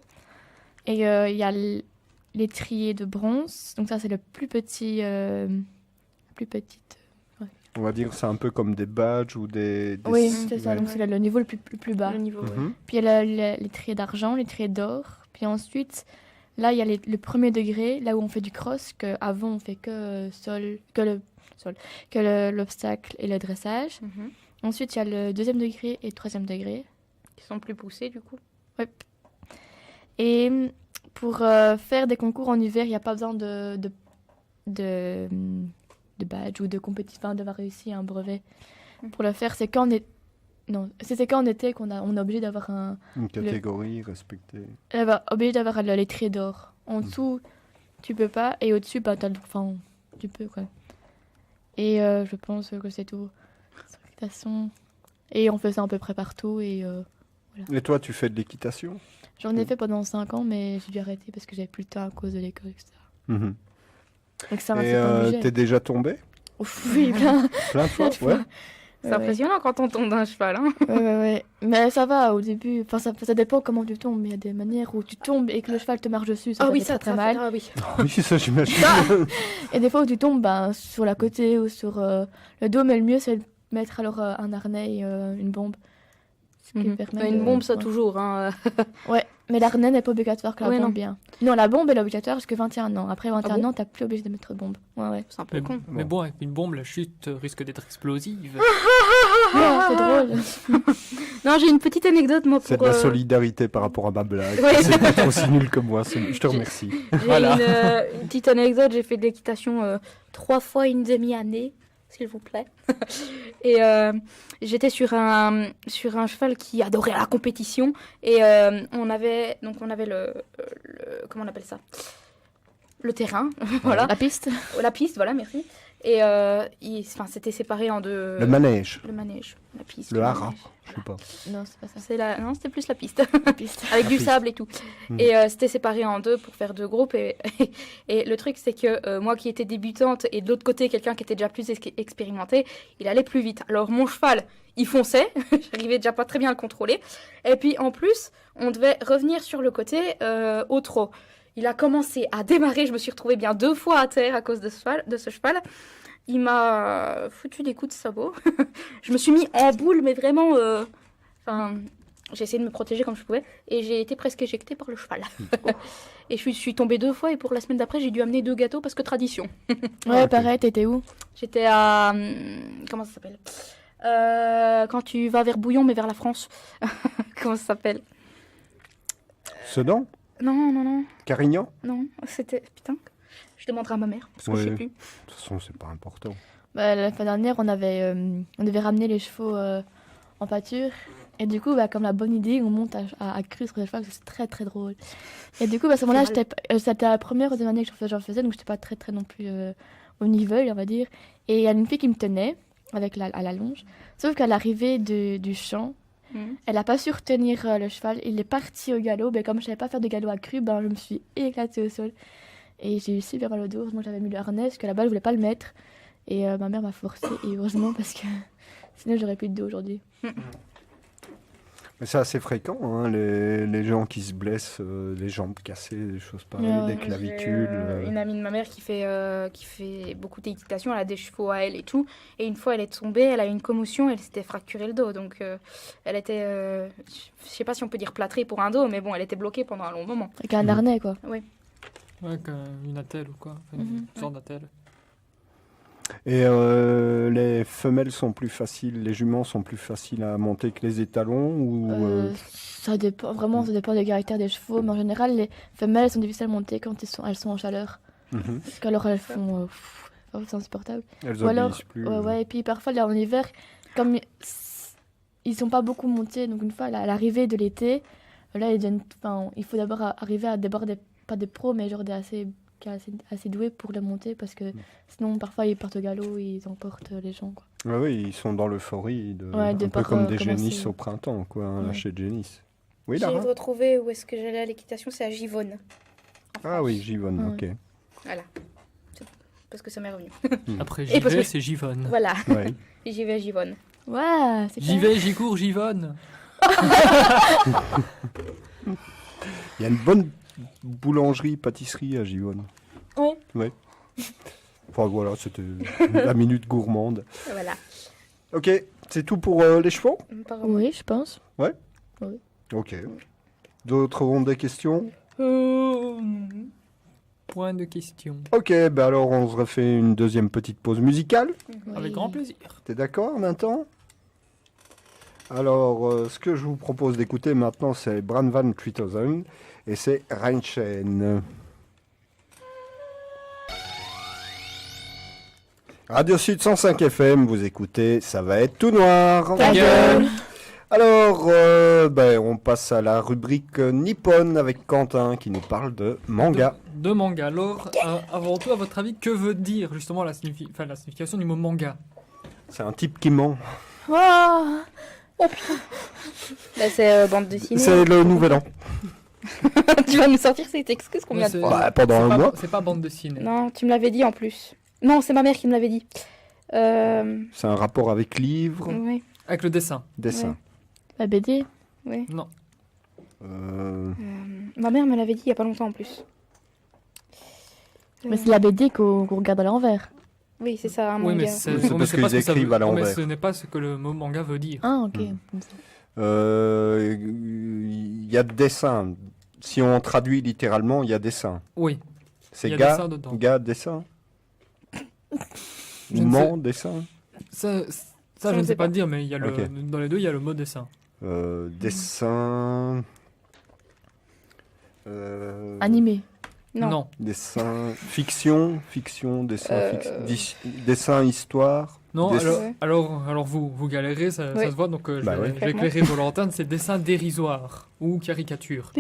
Et il y a l'étrier de bronze. Donc ça c'est le plus petit, plus petite. On va dire c'est un peu comme des badges ou des Oui, c'est ça. ouais. Donc c'est le niveau le plus bas. Le niveau, ouais. Mhm. Puis il y a l'étrier d'argent, l'étrier d'or. Puis ensuite, là, il y a le premier degré, là où on fait du cross, qu'avant, on fait que l'obstacle et le dressage. Mhm. Ensuite, il y a le deuxième degré et le troisième degré. Qui sont plus poussés du coup. Et pour faire des concours en hiver, il n'y a pas besoin de badge ou de compétition, enfin, d'avoir réussi un brevet. Pour le faire, c'est quand on est... Non, c'est quand on était qu'on on est obligé d'avoir un... Une catégorie respectée. obligé d'avoir l'étrier d'or. En dessous, tu peux pas. Et au-dessus, bah, tu peux, quoi. Et je pense que c'est tout. Sur l'équitation. Et on fait ça à peu près partout. Et toi, tu fais de l'équitation? j'en ai fait pendant 5 ans, mais j'ai dû arrêter parce que j'avais plus le temps à cause de l'école, etc. Mhm. Donc ça m'a Et fait pas obligé. t'es déjà tombé? Ouf, oui, plein. Plein de fois, ouais. C'est impressionnant quand on tombe d'un cheval. Hein. Ouais. Mais ça va au début. Enfin, ça dépend comment tu tombes. Mais il y a des manières où tu tombes et que le cheval te marche dessus. Ça fait très mal. Ah oui. Oui, ça, j'imagine. Et des fois où tu tombes sur la côté ou sur le dos. Mais le mieux, c'est de mettre alors un harnais et une bombe. Ce qui permet Une bombe, ça ouais. toujours. Hein. Ouais, mais l'arnais n'est pas obligatoire que la Ouais, bombe non. bien. Non, la bombe est obligatoire jusqu'à 21 ans. Après 21 bon ans, t'as plus obligé de mettre de bombe. Ouais. C'est un peu con. Mais bon, avec une bombe, la chute risque d'être explosive. Ouais, c'est drôle. Non, j'ai une petite anecdote, moi, pour... C'est de la solidarité par rapport à ma blague. Ouais. C'est pas aussi nul que moi, je te remercie. J'ai une petite anecdote, j'ai fait de l'équitation 3 fois une demi-année, s'il vous plaît. Et j'étais sur un cheval qui adorait la compétition. Et on avait le comment on appelle ça? Le terrain, voilà. La piste. La piste, voilà, merci. Et c'était séparé en deux. Le manège, Le manège, la piste. le haras, manège. je sais pas. Non, c'est pas ça. Non, c'était plus la piste. La piste. Avec du piste. sable et tout. Mhm. Et c'était séparé en deux pour faire 2 groupes. Et le truc, c'est que moi qui étais débutante et de l'autre côté, quelqu'un qui était déjà plus expérimenté, il allait plus vite. Alors mon cheval, il fonçait. J'arrivais déjà pas très bien à le contrôler. Et puis en plus, on devait revenir sur le côté au trot. Il a commencé à démarrer. Je me suis retrouvée bien 2 fois à terre à cause de ce cheval. Il m'a foutu des coups de sabot. Je me suis mis en boule, mais vraiment... j'ai essayé de me protéger comme je pouvais. Et j'ai été presque éjectée par le cheval. Et je suis tombée 2 fois. Et pour la semaine d'après, j'ai dû amener 2 gâteaux parce que tradition. Ouais, pareil, t'étais où? J'étais à... comment ça s'appelle quand tu vas vers Bouillon, mais vers la France. Comment ça s'appelle? Sedan? Non. Carignan? Non, c'était... Putain, je demanderai à ma mère, parce que je sais plus. De toute façon, c'est pas important. La fois dernière, on devait ramener les chevaux en pâture. Et du coup, comme la bonne idée, on monte à cru sur les chevaux, parce que c'est très très drôle. Et du coup, à ce moment-là, c'était la première ou deuxième année que j'en faisais, donc j'étais pas très très non plus au niveau, on va dire. Et il y a une fille qui me tenait à la longe. Sauf qu'à l'arrivée du champ, elle n'a pas su retenir le cheval. Il est parti au galop. Comme je ne savais pas faire de galop à cru, je me suis éclatée au sol. Et j'ai eu super mal au dos. Heureusement, j'avais mis le harnais parce que là-bas, je ne voulais pas le mettre. Et ma mère m'a forcé. Et heureusement, parce que sinon, j'aurais plus de dos aujourd'hui. Mais c'est assez fréquent, hein, les gens qui se blessent, les jambes cassées, des choses pareilles, des clavicules. J'ai une amie de ma mère qui fait beaucoup d'équitation, elle a des chevaux à elle et tout. Et une fois, elle est tombée, elle a eu une commotion, elle s'était fracturé le dos. Donc, elle était, je sais pas si on peut dire plâtrée pour un dos, mais bon, elle était bloquée pendant un long moment. Avec un harnais, quoi. Oui. Ouais, une attelle ou quoi. Enfin, une sorte d'attelle. Et les femelles sont plus faciles, les juments sont plus faciles à monter que les étalons ou Ça dépend, vraiment, ça dépend du caractère des chevaux. Mais en général, les femelles sont difficiles à monter quand elles sont en chaleur. Parce qu'alors, elles font... c'est insupportable. Elles Ou alors, obéissent plus. ouais, et puis parfois, là, en hiver, comme ils sont pas beaucoup montés, donc une fois, à l'arrivée de l'été, là, il faut d'abord arriver à d'abord pas des pros, mais genre assez doués pour les monter, parce que sinon, parfois, ils partent au galop, ils emportent les gens, quoi. Ah oui, ils sont dans l'euphorie, un peu pas comme des commencer. génisses au printemps, quoi, un lâcher de génisse. Oui, J'ai Lara? retrouvé où est-ce que j'allais à l'équitation, c'est à Givonne. Ah oui, Givonne, ok. Voilà. C'est tout. Parce que ça m'est revenu. Après Et parce j'y vais, que- c'est Givonne. Voilà. Ouais. J'y vais à Givonne. Ouais, c'est J'y vais, j'y cours, Givonne. Il y a une bonne boulangerie, pâtisserie à Givonne. Oui. Ouais. Enfin voilà, c'était la minute gourmande. Voilà. Ok, c'est tout pour les chevaux? Apparemment. Oui, je pense. Ok. D'autres ont des questions? Point de question. Ok, bah alors on se refait une deuxième petite pause musicale. Avec grand plaisir. T'es d'accord maintenant? Alors, ce que je vous propose d'écouter maintenant, c'est Bran Van 3000 et c'est Rheinchen. Radio Sud 105 FM, vous écoutez, ça va être tout noir. Ta gueule. Alors, on passe à la rubrique Nippon avec Quentin qui nous parle de manga. De manga. Alors, avant tout, à votre avis, que veut dire justement la signification du mot manga? C'est un type qui ment. Oh, Bah, c'est bande dessinée. C'est le nouvel an. Tu vas nous sortir cette excuse combien de C'est- fois Bah, pendant c'est un pas- mois. C'est pas bande dessinée. Non, tu me l'avais dit en plus. Non, c'est ma mère qui me l'avait dit. C'est un rapport avec livre, Oui, Avec le dessin. dessin. Ouais. la BD. oui. Non. Ma mère me l'avait dit il y a pas longtemps en plus. Mais c'est la BD qu'on regarde à l'envers. Oui, c'est ça, un Oui, manga. mais c'est C'est mais parce c'est pas qu'ils ce que ça écrivent veut- à non, mais l'envers. ce n'est pas ce que le mot manga veut dire. Ah, ok. Il y a dessin. Si on traduit littéralement, il y a dessin. Oui. C'est Il y a gars, dessin dedans. gars, dessin. Je Ou ne ment, dessin. Ça, Ça, je on ne sait sais pas pas. le dire, mais il y a Ok. dans les deux, il y a le mot dessin. Dessin. Animé. Non. Dessin. Fiction. Dessin. Dessin, histoire. Non, Dessin. alors vous galérez, ça Ouais. se voit, donc je Bah vais ouais. je vais éclairer vos lanternes, c'est dessin dérisoire ou caricature.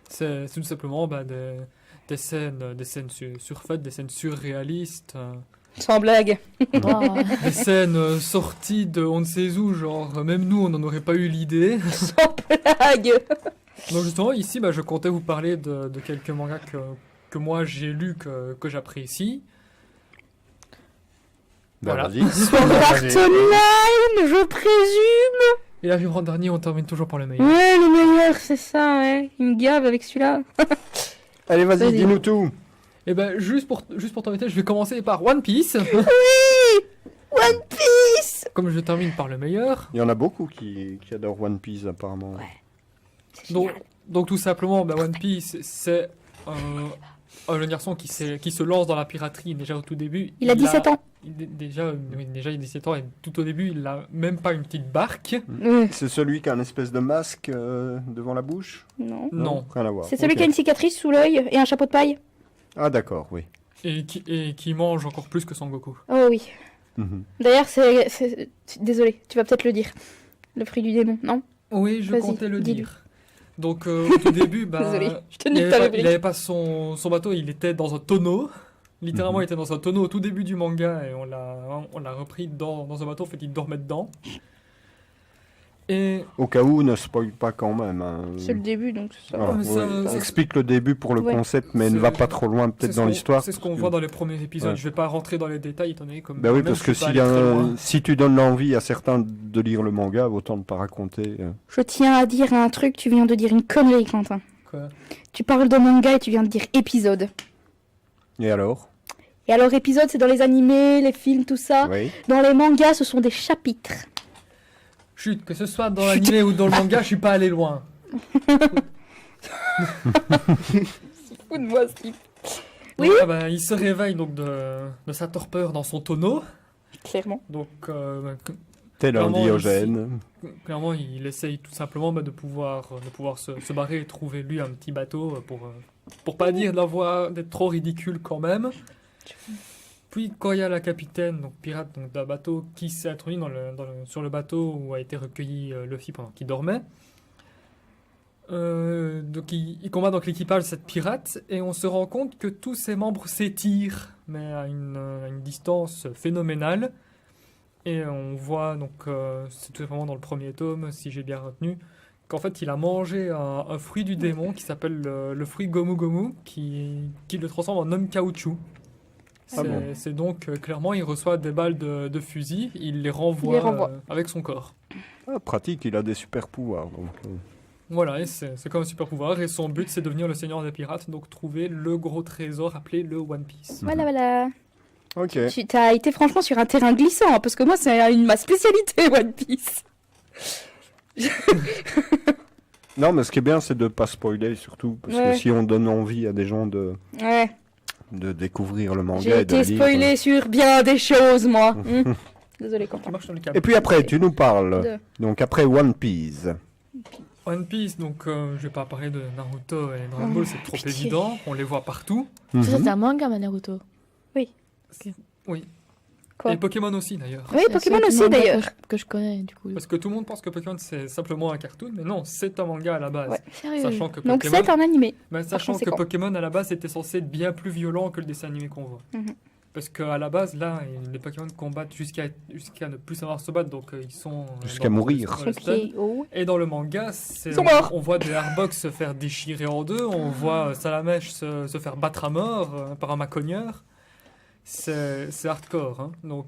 C'est tout simplement des scènes surfaites, des scènes surréalistes, Sans blague. Oh. des scènes sorties de on ne sait où, genre même nous on n'en aurait pas eu l'idée. Sans blague. Donc justement ici je comptais vous parler de quelques mangas que moi j'ai lus, que j'apprécie. Bah, Voilà. vas-y. Sword Art Online, je présume. Et là, en dernier, on termine toujours par le meilleur. Ouais, le meilleur, c'est ça, ouais. Il me gave avec celui-là. Allez, vas-y, Vas-y. dis-nous tout. Et ben juste pour t'embêter, je vais commencer par One Piece. One Piece. Comme je termine par le meilleur. Il y en a beaucoup qui adorent One Piece, apparemment. C'est Donc, génial. donc tout simplement, One Piece, c'est un jeune garçon qui se lance dans la piraterie déjà au tout début. Il a 17 ans. Déjà, il a 17 ans et tout au début, il a même pas une petite barque. C'est celui qui a un espèce de masque devant la bouche? Non. Non. Rien à voir. C'est celui Ok. qui a une cicatrice sous l'œil et un chapeau de paille. Ah, d'accord, oui. Et qui mange encore plus que Son Goku. Oh oui. Mhm. D'ailleurs, désolé, tu vas peut-être le dire. Le fruit du démon, non? Oui, je Vas-y, comptais le dis-le. dire. Donc au tout début, Désolé, je te il nique ta avait rubrique. pas son bateau, il était dans un tonneau. Littéralement, Mhm. il était dans un tonneau au tout début du manga et on l'a repris dans un bateau. En fait, il dormait dedans. Et Au cas où, ne spoil pas quand même. Hein. C'est le début, donc c'est ça. Voilà, mais ça- ouais. ça- Explique le début pour le Ouais. concept, mais ne C'est- va pas trop loin peut-être dans l'histoire. C'est ce qu'on parce que- voit dans les premiers épisodes. Ouais. Je vais pas rentrer dans les détails, étant donné comme. Bah oui, moi-même, parce que je suis pas allé très loin. si tu donnes l'envie à certains de lire le manga, autant ne pas raconter. Je tiens à dire un truc, tu viens de dire une connerie, Quentin. Quoi Tu parles de manga et tu viens de dire épisode. Et alors? Et alors, épisode, c'est dans les animés, les films, tout ça. Oui. Dans les mangas, ce sont des chapitres. Chut, que ce soit dans l'anime ou dans le manga, je suis pas allé loin. Fou de moi, Steve. Oui. Donc, il se réveille donc de sa torpeur dans son tonneau. Clairement. Donc Tel un Clairement, Diogène. clairement, il essaye tout simplement de pouvoir se barrer et trouver lui un petit bateau pour pas dire d'être trop ridicule quand même. Puis quand il y a la capitaine, donc pirate donc d'un bateau, qui s'est introduit sur le bateau où a été recueilli Luffy pendant qu'il dormait. Donc il combat donc l'équipage de cette pirate et on se rend compte que tous ses membres s'étirent, mais à une distance phénoménale. Et on voit donc, c'est tout simplement dans le premier tome, si j'ai bien retenu, qu'en fait il a mangé un fruit du démon qui s'appelle le fruit Gomu Gomu, qui le transforme en homme caoutchouc. Ah bon. C'est donc clairement il reçoit des balles de fusil, il les renvoie, avec son corps. Ah, pratique, il a des super pouvoirs. Donc, Voilà, et c'est comme un super pouvoir, et son but c'est de devenir le seigneur des pirates, donc trouver le gros trésor appelé le One Piece. Voilà, voilà. Ok. Tu as été franchement sur un terrain glissant, hein, parce que moi, c'est ma spécialité, One Piece. Non, mais ce qui est bien, c'est de pas spoiler surtout, parce Ouais. que si on donne envie à des gens de Ouais, découvrir le manga j'ai et de été lire. spoilé sur bien des choses, moi. Désolé, Qui Quentin. marche dans le câble. Et puis après, tu nous parles. De- Donc après One Piece. One Piece, donc je vais pas parler de Naruto et Dragon Ball, c'est trop pitié. évident, on les voit partout. Ça, Mhm. c'est un manga, Naruto. Oui. Quoi Et Pokémon aussi d'ailleurs. Oui, C'est Pokémon le seul aussi manga d'ailleurs. que je connais, du coup. Parce que tout le monde pense que Pokémon c'est simplement un cartoon, mais non, c'est un manga à la base. Ouais. Sérieux. Sachant que Donc Pokémon, c'est un animé. sachant que conséquent. Pokémon à la base était censé être bien plus violent que le dessin animé qu'on voit. Mhm. Parce qu'à la base, là, les Pokémon combattent jusqu'à ne plus savoir se battre, donc ils sont... Jusqu'à dans- mourir. dans le Ok, stade. oh. Et dans le manga, Ils sont morts. on voit des Airbox se faire déchirer en deux, on voit Salamèche se faire battre à mort par un macogneur. C'est hardcore. Hein. Donc,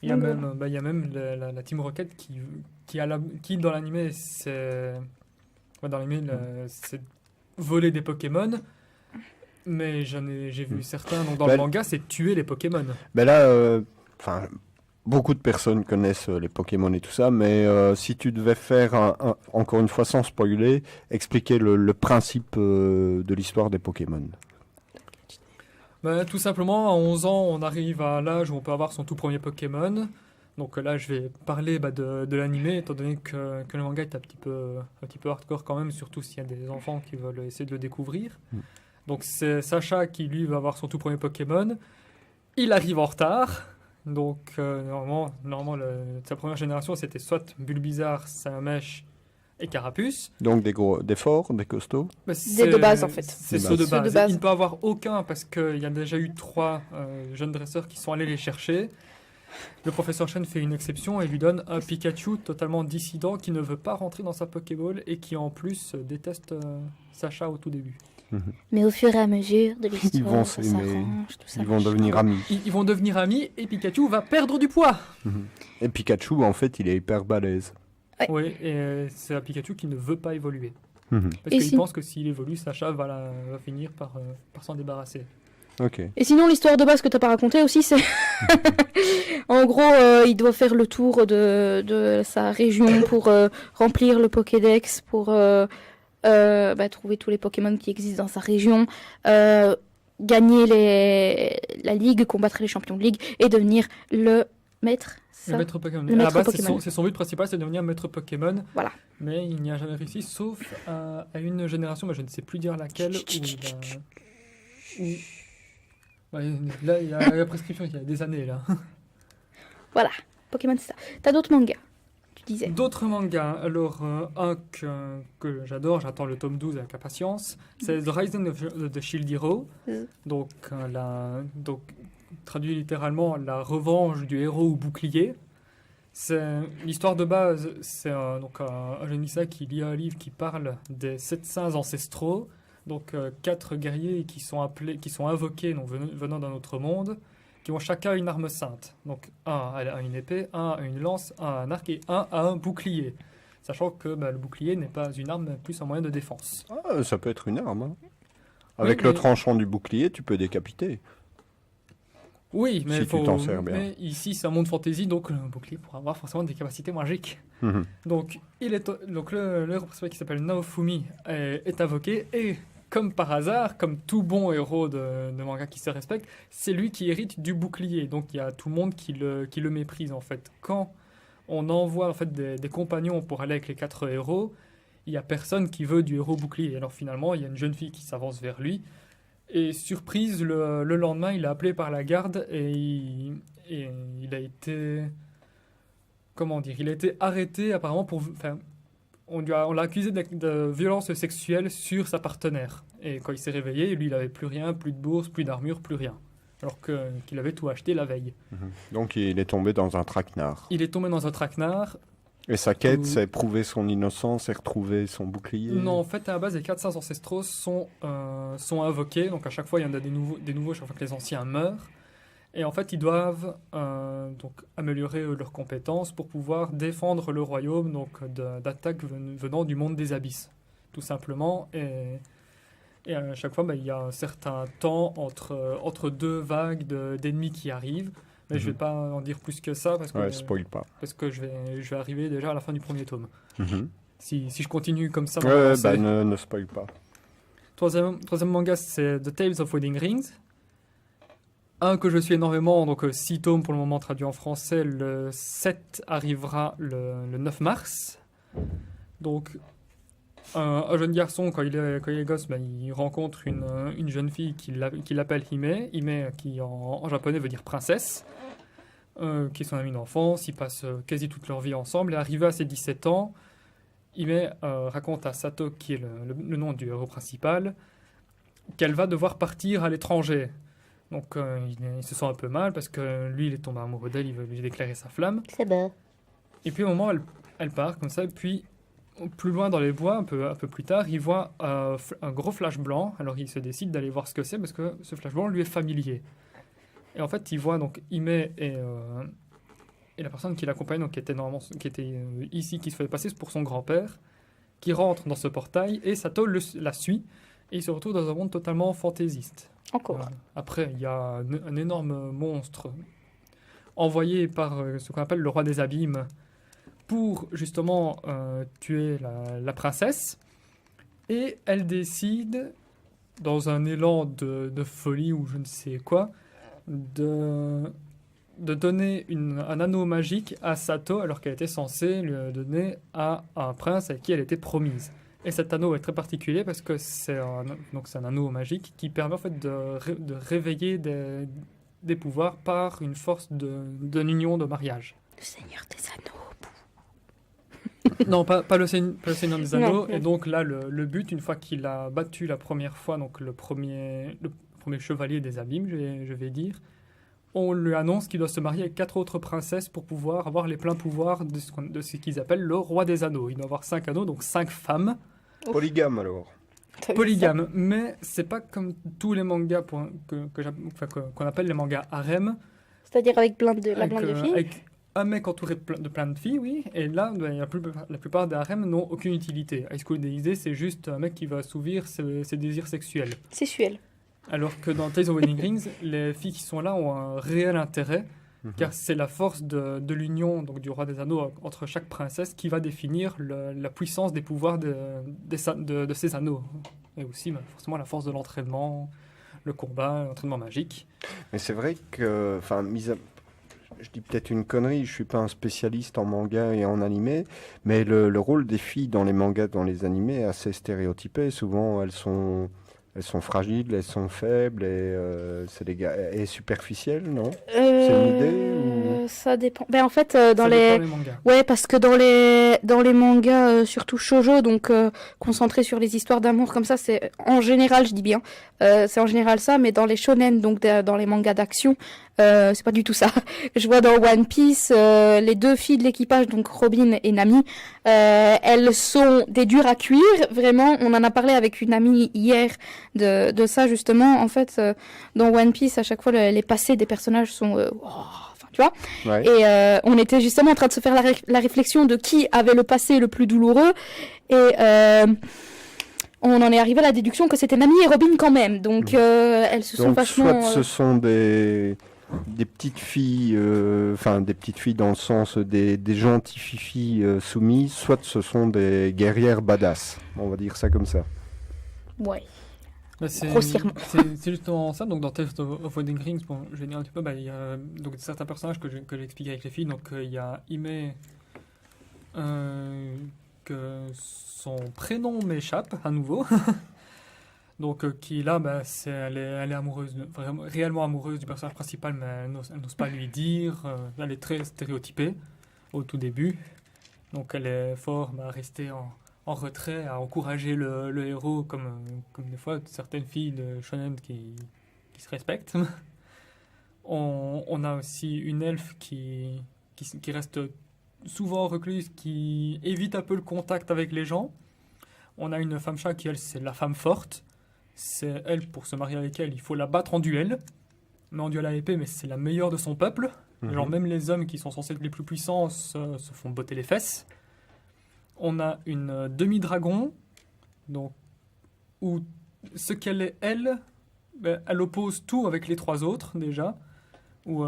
il y a Donc, même, il y a même la Team Rocket qui dans l'animé, c'est voler des Pokémon. Mais j'ai vu certains, donc dans le manga, c'est tuer les Pokémon. Ben là, beaucoup de personnes connaissent les Pokémon et tout ça, mais si tu devais faire, encore une fois sans spoiler, expliquer le principe de l'histoire des Pokémon. Ben, tout simplement, à 11 ans, on arrive à l'âge où on peut avoir son tout premier Pokémon. Donc là, je vais parler de l'animé, étant donné que le manga est un petit peu hardcore quand même, surtout s'il y a des enfants qui veulent essayer de le découvrir. Donc c'est Sacha qui, lui, va avoir son tout premier Pokémon. Il arrive en retard. Donc normalement sa première génération, c'était soit Bulbizarre, Salamèche et Carapuce. Donc des forts, des costauds. Bah, Des de base, en fait. C'est Des ceux de bases. Ceux de base. base. Il ne peut avoir aucun parce qu'il y a déjà eu 3 jeunes dresseurs qui sont allés les chercher. Le professeur Chen fait une exception et lui donne un Pikachu totalement dissident qui ne veut pas rentrer dans sa Pokéball et qui en plus déteste Sacha au tout début. Mais au fur et à mesure de l'histoire, Ils vont ça s'aimer, s'arrange, tout ça. Ils vont devenir amis. Ils vont devenir amis et Pikachu va perdre du poids. Et Pikachu, en fait, il est hyper balèze. Ouais. Oui, et c'est un Pikachu qui ne veut pas évoluer. Mhm. Parce Et qu'il si- pense que s'il évolue, Sacha va finir par s'en débarrasser. Ok. Et sinon, l'histoire de base que t'as pas racontée aussi, c'est... En gros, il doit faire le tour de sa région pour remplir le Pokédex, pour trouver tous les Pokémon qui existent dans sa région, gagner la ligue, combattre les champions de ligue et devenir le maître. Le Ça. maître Pokémon. Le À la maître base, Pokémon. c'est son but principal, c'est de devenir maître Pokémon. Voilà. Mais il n'y a jamais réussi, sauf à une génération, mais je ne sais plus dire laquelle. Ouais, là, il y a la prescription, il y a des années là. Voilà, Pokémon, c'est ça. T'as d'autres mangas, tu disais. D'autres mangas, alors un que j'adore, j'attends le tome 12 avec impatience, c'est The Rising of the Shield Hero. Donc, traduit littéralement la revanche du héros ou bouclier. C'est l'histoire de base, c'est un jeune lycéen qui lit un livre qui parle des 7 saints ancestraux, donc 4 guerriers qui sont invoqués, donc venant d'un autre monde, qui ont chacun une arme sainte. Donc un a une épée, un a une lance, un a un arc et un a un bouclier. Sachant que le bouclier n'est pas une arme, mais plus un moyen de défense. Ah, ça peut être une arme. Hein. Avec Oui, le mais- tranchant du bouclier, tu peux décapiter. Oui, mais, Si tu t'en sers bien. mais ici c'est un monde fantasy, donc le bouclier pourra avoir forcément des capacités magiques. Mhm. Donc, le héros principal qui s'appelle Naofumi est invoqué et, comme par hasard, comme tout bon héros de manga qui se respecte, c'est lui qui hérite du bouclier. Donc, il y a tout le monde qui le méprise en fait. Quand on envoie en fait des compagnons pour aller avec les 4 héros, il y a personne qui veut du héros bouclier. Alors finalement, il y a une jeune fille qui s'avance vers lui. Et surprise, le lendemain, il est appelé par la garde et il a été... Comment dire? Il a été arrêté apparemment pour... Enfin, on l'a accusé de violence sexuelle sur sa partenaire. Et quand il s'est réveillé, lui, il n'avait plus rien, plus de bourse, plus d'armure, plus rien. Alors qu'il avait tout acheté la veille. Donc il est tombé dans un traquenard. Il est tombé dans un traquenard. Et sa quête, Tout- c'est prouver son innocence et retrouver son bouclier. Non, en fait, à la base, les 4 saints ancestraux sont invoqués. Donc, à chaque fois, il y en a des nouveaux chaque fois que les anciens meurent. Et en fait, ils doivent donc améliorer leurs compétences pour pouvoir défendre le royaume d'attaques venant du monde des abysses, tout simplement. Et à chaque fois, il y a un certain temps entre 2 vagues d'ennemis qui arrivent. Mais je ne vais pas en dire plus que ça parce que, Ouais, spoil pas. parce que je vais arriver déjà à la fin du premier tome. Mhm. Si je continue comme ça, dans Ouais, l'avancée. ne spoil pas. Troisième manga, c'est The Tales of Wedding Rings. Un que je suis énormément, donc 6 tomes pour le moment traduits en français. Le 7 arrivera le 9 mars. Donc, un jeune garçon, quand il est gosse, il rencontre une jeune fille qu'il appelle Hime. Hime, qui en japonais veut dire princesse, qui est son amie d'enfance. Ils passent quasi toute leur vie ensemble. Et arrivé à ses 17 ans, Hime raconte à Sato, qui est le nom du héros principal, qu'elle va devoir partir à l'étranger. Donc il se sent un peu mal parce que lui, il est tombé amoureux d'elle, il veut lui déclarer sa flamme. C'est beau. Et puis au moment, elle part comme ça, et puis plus loin dans les bois, un peu plus tard, il voit un gros flash blanc. Alors il se décide d'aller voir ce que c'est parce que ce flash blanc lui est familier. Et en fait, il voit donc Hime et la personne qui l'accompagne, donc qui était ici, qui se fait passer pour son grand-père, qui rentre dans ce portail, et Sato la suit, et il se retrouve dans un monde totalement fantaisiste. Encore. Après, il y a un énorme monstre envoyé par ce qu'on appelle le roi des abîmes pour justement tuer la princesse. Et elle décide, dans un élan de folie ou je ne sais quoi, de donner un anneau magique à Sato alors qu'elle était censée le donner à un prince avec qui elle était promise. Et cet anneau est très particulier parce que c'est un anneau magique qui permet en fait de réveiller des pouvoirs par une force d'une union de mariage. Le Seigneur des Anneaux. Non, pas le Seigneur des Anneaux. Non. Et donc là, le but, une fois qu'il a battu la première fois, donc le premier chevalier des abîmes, je vais dire, on lui annonce qu'il doit se marier avec 4 autres princesses pour pouvoir avoir les pleins pouvoirs de ce qu'ils appellent le roi des anneaux. Il doit avoir 5 anneaux, donc 5 femmes. Polygame alors. Polygame, mais c'est pas comme tous les mangas qu'on appelle les mangas harem. C'est-à-dire avec plein de filles. Avec un mec entouré de plein de filles, oui. Et là, la plupart des harems n'ont aucune utilité. High School DxD, c'est juste un mec qui va assouvir ses désirs sexuels. Sexuel. Alors que dans Tales of Wedding Rings, les filles qui sont là ont un réel intérêt, car c'est la force de l'union donc du roi des anneaux entre chaque princesse qui va définir la puissance des pouvoirs de ces anneaux. Et aussi forcément la force de l'entraînement, le combat, l'entraînement magique. Mais c'est vrai que, je dis peut-être une connerie, je suis pas un spécialiste en manga et en animé, mais le rôle des filles dans les mangas, dans les animés est assez stéréotypé. Souvent elles sont fragiles, elles sont faibles et superficielles, non? C'est une idée ou... Ça dépend. Ben en fait, Ça dépend des mangas. Ouais, parce que dans les mangas, surtout shoujo, donc concentrés sur les histoires d'amour comme ça, c'est en général, je dis bien, c'est en général ça, mais dans les shonen, donc dans les mangas d'action, c'est pas du tout ça. Je vois dans One Piece, les 2 filles de l'équipage, donc Robin et Nami, elles sont des dures à cuire, vraiment. On en a parlé avec une amie hier de ça justement. En fait, dans One Piece, à chaque fois, les passés des personnages sont, tu vois. Ouais. Et on était justement en train de se faire la réflexion de qui avait le passé le plus douloureux. Et on en est arrivé à la déduction que c'était Nami et Robin quand même. Donc elles se sont vachement... Soit ce sont des petites filles, des petites filles dans le sens des gentilles filles soumises, soit ce sont des guerrières badass. On va dire ça comme ça. Ouais. Grossièrement. C'est justement ça. Donc dans Tales of Wedding Rings, bon, je vais dire un petit peu, il y a donc certains personnages que j'ai expliqué avec les filles. Donc il y a Hime, que son prénom m'échappe à nouveau. Donc qui là, elle est amoureuse, vraiment, réellement amoureuse du personnage principal, mais elle n'ose pas lui dire. Elle est très stéréotypée au tout début. Donc elle est fort à rester en retrait, à encourager le héros, comme des fois certaines filles de shonen qui se respectent. On a aussi une elfe qui reste souvent recluse, qui évite un peu le contact avec les gens. On a une femme chat qui, elle, c'est la femme forte. C'est elle, pour se marier avec elle, il faut la battre en duel. Mais en duel à l'épée, mais c'est la meilleure de son peuple. Genre même les hommes qui sont censés être les plus puissants se font botter les fesses. On a une demi-dragon, donc, où ce qu'elle est, elle oppose tout avec les 3 autres, déjà. Où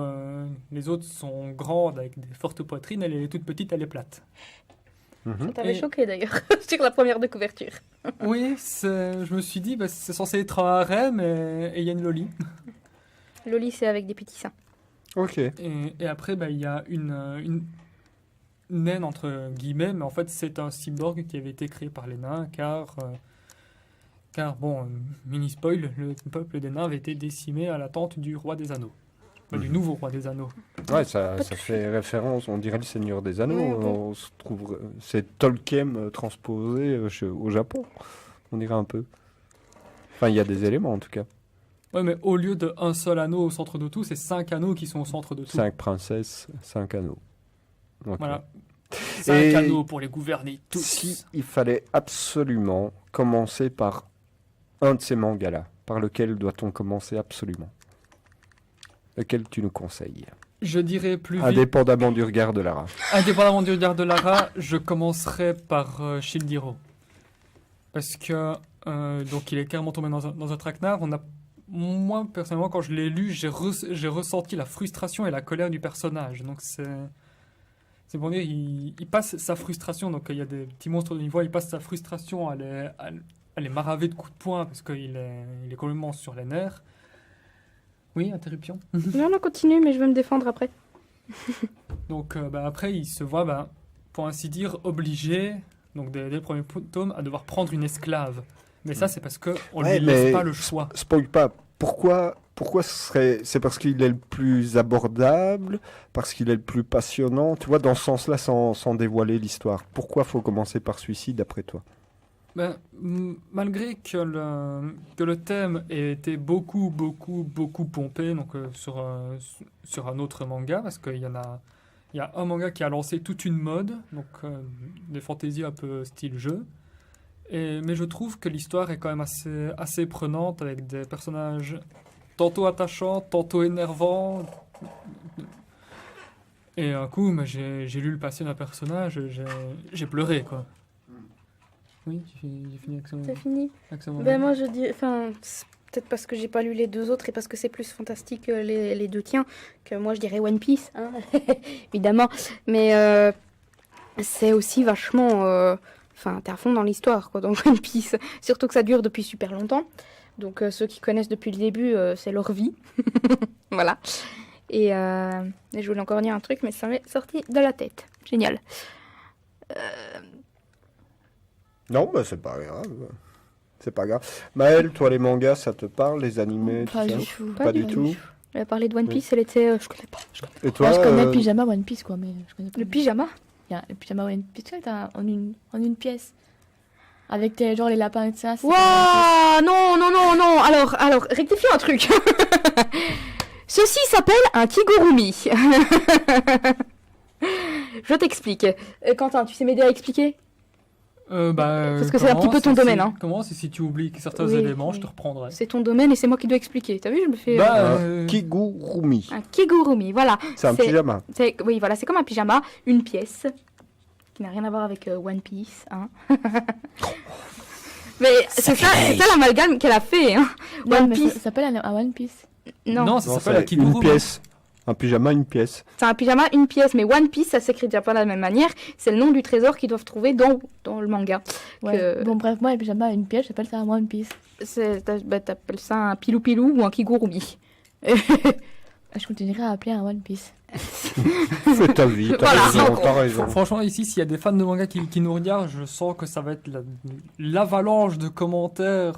les autres sont grandes, avec des fortes poitrines, elle est toute petite, elle est plate. Ça t'avait choqué d'ailleurs, sur la première de couverture. Oui, je me suis dit, c'est censé être un harem et il y a une Loli. Loli, c'est avec des petits seins. Ok. Et après, il y a une naine entre guillemets, mais en fait c'est un cyborg qui avait été créé par les nains, car bon, mini spoil, le peuple des nains avait été décimé à l'attente du roi des anneaux, du nouveau roi des anneaux. Ouais, ça fait référence, on dirait le Seigneur des Anneaux. Ouais, On se trouve, c'est Tolkien transposé au Japon, on dirait un peu. Enfin, il y a des éléments en tout cas. Ouais, mais au lieu d'un seul anneau au centre de tout, c'est 5 anneaux qui sont au centre de tout. 5 princesses, 5 anneaux. Okay. Voilà. 5 Et anneaux pour les gouverner tous. Si il fallait absolument commencer par un de ces mangas-là, par lequel doit-on commencer absolument? Lequel tu nous conseilles? Je dirais plus vite. Indépendamment du regard de Lara. Indépendamment du regard de Lara, je commencerai par Shield Hero. Parce que donc il est carrément tombé dans un traquenard. Moi, personnellement, quand je l'ai lu, j'ai ressenti la frustration et la colère du personnage. Donc c'est pour dire, il passe sa frustration. Donc il y a des petits monstres de niveau, il passe sa frustration à les maraver de coups de poing parce qu'il est complètement sur les nerfs. Oui, interruption. Non, continue, mais je vais me défendre après. Donc après, il se voit, pour ainsi dire, obligé, donc dès le premier tome, à devoir prendre une esclave. Mais ça, c'est parce qu'on ne lui laisse pas le choix. Spoil pas. Pourquoi c'est parce qu'il est le plus abordable, parce qu'il est le plus passionnant, tu vois, dans ce sens-là, sans dévoiler l'histoire. Pourquoi faut commencer par celui-ci, d'après toi? Malgré que le thème ait été beaucoup pompé donc, sur un autre manga, parce qu'il y a un manga qui a lancé toute une mode, donc des fantaisies un peu style jeu. Mais je trouve que l'histoire est quand même assez prenante, avec des personnages tantôt attachants, tantôt énervants. Et un coup, j'ai lu le passé d'un personnage, j'ai pleuré, quoi. Oui, j'ai fini avec ça. C'est fini. Ben moi je dis, peut-être parce que j'ai pas lu les deux autres et parce que c'est plus fantastique les deux tiens, que moi je dirais One Piece, hein évidemment. Mais c'est aussi vachement, t'es à fond dans l'histoire, quoi, dans One Piece. Surtout que ça dure depuis super longtemps. Donc ceux qui connaissent depuis le début, c'est leur vie. Voilà. Et je voulais encore dire un truc, mais ça m'est sorti de la tête. Génial. Non, c'est pas grave. C'est pas grave. Maëlle, toi, les mangas, ça te parle? Les animés, Pas tout du ça? tout. Pas du tout. Elle a parlé de One Piece, elle était... je connais pas. Et toi, je connais le pyjama One Piece, quoi, mais je connais pas. Le pyjama? Il y a le pyjama One Piece, en une pièce. Avec genre les lapins et tout ça. Waouh, non. Alors, rectifie un truc. Ceci s'appelle un kigurumi. Je t'explique. Quentin, tu sais m'aider à expliquer? Parce que c'est un petit peu ton domaine. Hein. Comment? Si tu oublies certains éléments, je te reprendrai. C'est ton domaine et c'est moi qui dois expliquer. T'as vu, je me fais... Kigurumi. Un kigurumi, voilà. C'est un pyjama. Oui, voilà, c'est comme un pyjama, une pièce, qui n'a rien à voir avec One Piece. Hein. Mais c'est ça l'amalgame qu'elle a fait. Hein. One Piece. Ça s'appelle un One Piece. Non, ça s'appelle un kigurumi. Une pièce. Un pyjama, une pièce. C'est un pyjama, une pièce, mais One Piece, ça s'écrit déjà pas de la même manière. C'est le nom du trésor qu'ils doivent trouver dans le manga. Ouais. Bon, bref, moi, le pyjama, une pièce, j'appelle ça un One Piece. T'appelles ça un pilou-pilou ou un kigurumi. Je continuerai à appeler un One Piece. Fais ta vie, t'as raison. Franchement, ici, s'il y a des fans de manga qui nous regardent, je sens que ça va être l'avalanche de commentaires.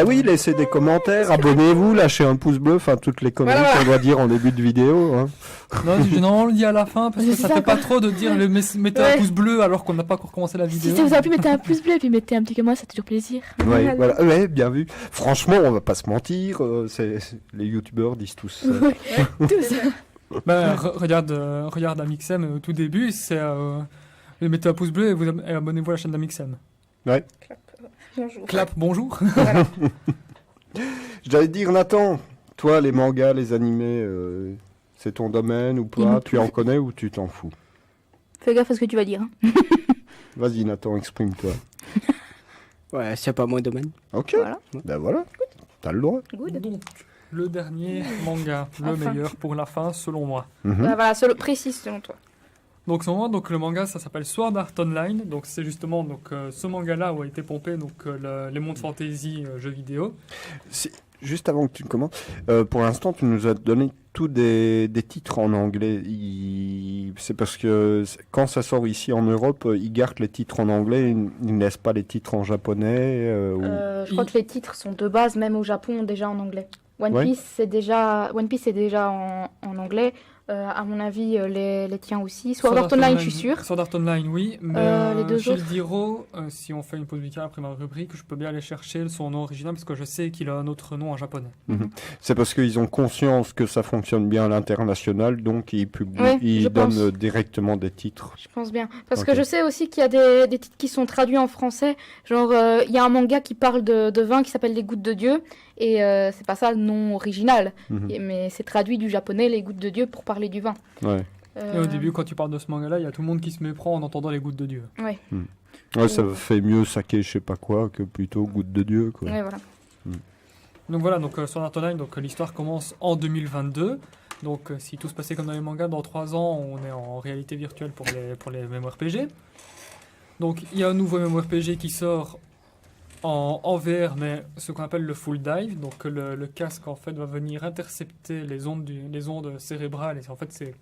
Oui, laissez des commentaires, abonnez-vous, lâchez un pouce bleu, toutes les conneries qu'on doit dire en début de vidéo. Hein. Non, généralement, on le dit à la fin, parce que ça fait pas trop de dire mettez un pouce bleu alors qu'on n'a pas encore commencé la vidéo. Si ça vous a plu, mettez un pouce bleu et puis mettez un petit commentaire, ça fait toujours plaisir. Ouais, voilà. Ouais, bien vu. Franchement, on va pas se mentir, les youtubeurs disent tous. Tous. Regarde Amixem au tout début, c'est mettez un pouce bleu et abonnez-vous à la chaîne d'Amixem. Ouais. Clap, bonjour. Voilà. J'allais dire, Nathan, toi, les mangas, les animés, c'est ton domaine ou pas? Tu en connais ou tu t'en fous? Fais gaffe à ce que tu vas dire. Hein. Vas-y, Nathan, exprime-toi. Ouais, c'est pas mon domaine. Ok. Voilà. Ben voilà. T'as le droit. Good. Donc, le dernier manga, le meilleur pour la fin, selon moi. Voilà, précise selon toi. Donc, selon moi, le manga, ça s'appelle Sword Art Online. Donc, c'est justement ce manga-là où a été pompé les mondes fantasy jeux vidéo. juste avant que tu commences, pour l'instant, tu nous as donné tous des titres en anglais. C'est parce que quand ça sort ici en Europe, ils gardent les titres en anglais, ils ne laissent pas les titres en japonais. Je crois que les titres sont de base, même au Japon, déjà en anglais. One Piece, c'est déjà en anglais. À mon avis, les tiens aussi. Sword Art Online, je suis sûre. Sword Art Online, oui. Mais les deux Shield autres. Hero, si on fait une pause musicale après ma rubrique, je peux bien aller chercher son nom original parce que je sais qu'il a un autre nom en japonais. C'est parce qu'ils ont conscience que ça fonctionne bien à l'international, donc ils donnent directement des titres. Je pense bien. Parce que je sais aussi qu'il y a des titres qui sont traduits en français. Genre, il y a un manga qui parle de vin qui s'appelle Les Gouttes de Dieu. Et c'est pas ça le nom original. Mais c'est traduit du japonais, Les Gouttes de Dieu, pour parler du vin. Ouais. Et au début, quand tu parles de ce manga-là, il y a tout le monde qui se méprend en entendant Les Gouttes de Dieu. Ouais. Ouais, ça fait mieux saké, je sais pas quoi, que plutôt Gouttes de Dieu, quoi. Ouais, voilà. Donc voilà, Sword Art Online, l'histoire commence en 2022. Donc si tout se passait comme dans les mangas, dans 3 ans, on est en réalité virtuelle pour les MMORPG. Donc il y a un nouveau MMORPG qui sort en VR, mais ce qu'on appelle le full dive. Donc le casque en fait va venir intercepter les ondes cérébrales. Et en fait c'est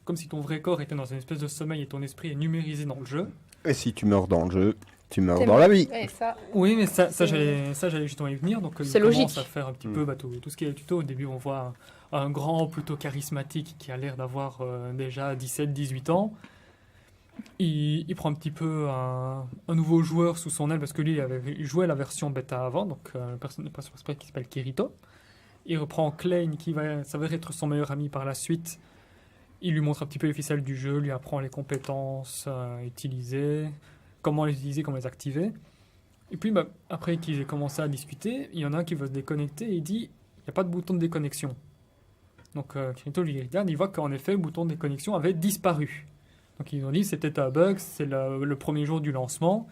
comme si ton vrai corps était dans une espèce de sommeil et ton esprit est numérisé dans le jeu. Et si tu meurs dans le jeu, tu meurs dans la vie. Ouais, ça. Oui, mais ça j'allais justement y venir. Donc C'est il logique. commence à faire un petit peu tout ce qui est le tuto. Au début, on voit un grand, plutôt charismatique qui a l'air d'avoir déjà 17-18 ans. Il prend un petit peu un nouveau joueur sous son aile parce que lui il jouait la version bêta avant, donc un personnage qui s'appelle Kirito. Il reprend Klein qui va s'avérer être son meilleur ami par la suite. Il lui montre un petit peu les ficelles du jeu, lui apprend les compétences à utiliser, comment les utiliser, comment les activer. Et puis après qu'ils aient commencé à discuter, il y en a un qui veut se déconnecter et il dit il n'y a pas de bouton de déconnexion. Donc Kirito lui regarde, il voit qu'en effet le bouton de déconnexion avait disparu. Donc ils ont dit c'était un bug, c'est le premier jour du lancement.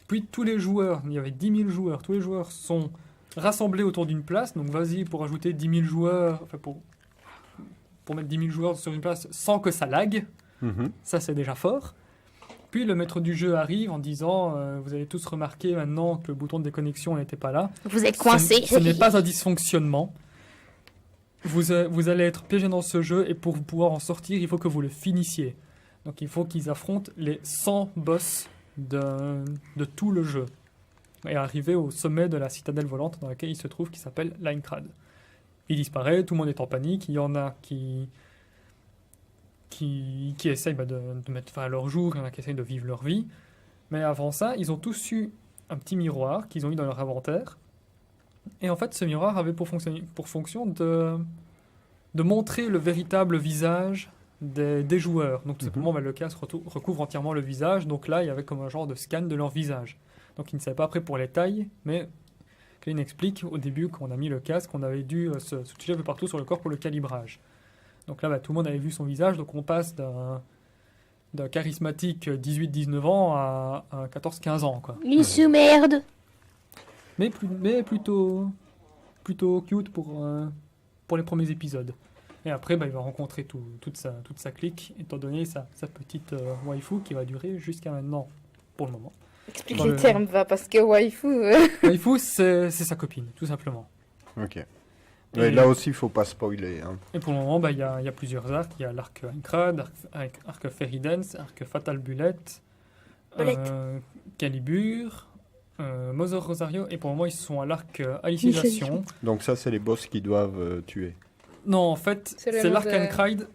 Puis tous les joueurs, il y avait 10 000 joueurs, tous les joueurs sont rassemblés autour d'une place. Donc vas-y pour ajouter 10 000 joueurs, enfin pour mettre 10 000 joueurs sur une place sans que ça lag. Ça c'est déjà fort. Puis le maître du jeu arrive en disant vous avez tous remarqué maintenant que le bouton de déconnexion n'était pas là. Vous êtes coincés. Ce n'est pas un dysfonctionnement. Vous allez être piégé dans ce jeu et pour pouvoir en sortir, il faut que vous le finissiez. Donc il faut qu'ils affrontent les 100 boss de tout le jeu. Et arriver au sommet de la citadelle volante dans laquelle il se trouve, qui s'appelle Linecrad. Il disparaît, tout le monde est en panique, il y en a qui essayent de mettre fin à leur jour, il y en a qui essayent de vivre leur vie. Mais avant ça, ils ont tous eu un petit miroir qu'ils ont eu dans leur inventaire. Et en fait, ce miroir avait pour fonction de montrer le véritable visage des joueurs. Donc tout simplement, le casque recouvre entièrement le visage. Donc là, il y avait comme un genre de scan de leur visage. Donc ils ne savaient pas après pour les tailles, mais Klein explique au début quand on a mis le casque, on avait dû se toucher un peu partout sur le corps pour le calibrage. Donc là, tout le monde avait vu son visage, donc on passe d'un charismatique 18-19 ans à 14-15 ans, quoi. Une sous-merde. Mais plutôt cute pour les premiers épisodes. Et après, il va rencontrer toute sa clique, étant donné sa petite waifu qui va durer jusqu'à maintenant, pour le moment. Explique les termes, parce que waifu... Waifu, c'est sa copine, tout simplement. Ok. Et là aussi, il ne faut pas spoiler. Hein. Et pour le moment, il y a plusieurs arcs. Il y a l'arc Aincrad, arc Fairy Dance, arc Fatal Bullet, Calibur, Mother Rosario. Et pour le moment, ils sont à l'arc Alicization. Donc ça, c'est les boss qui doivent tuer. Non, en fait, c'est l'arc Aincrad.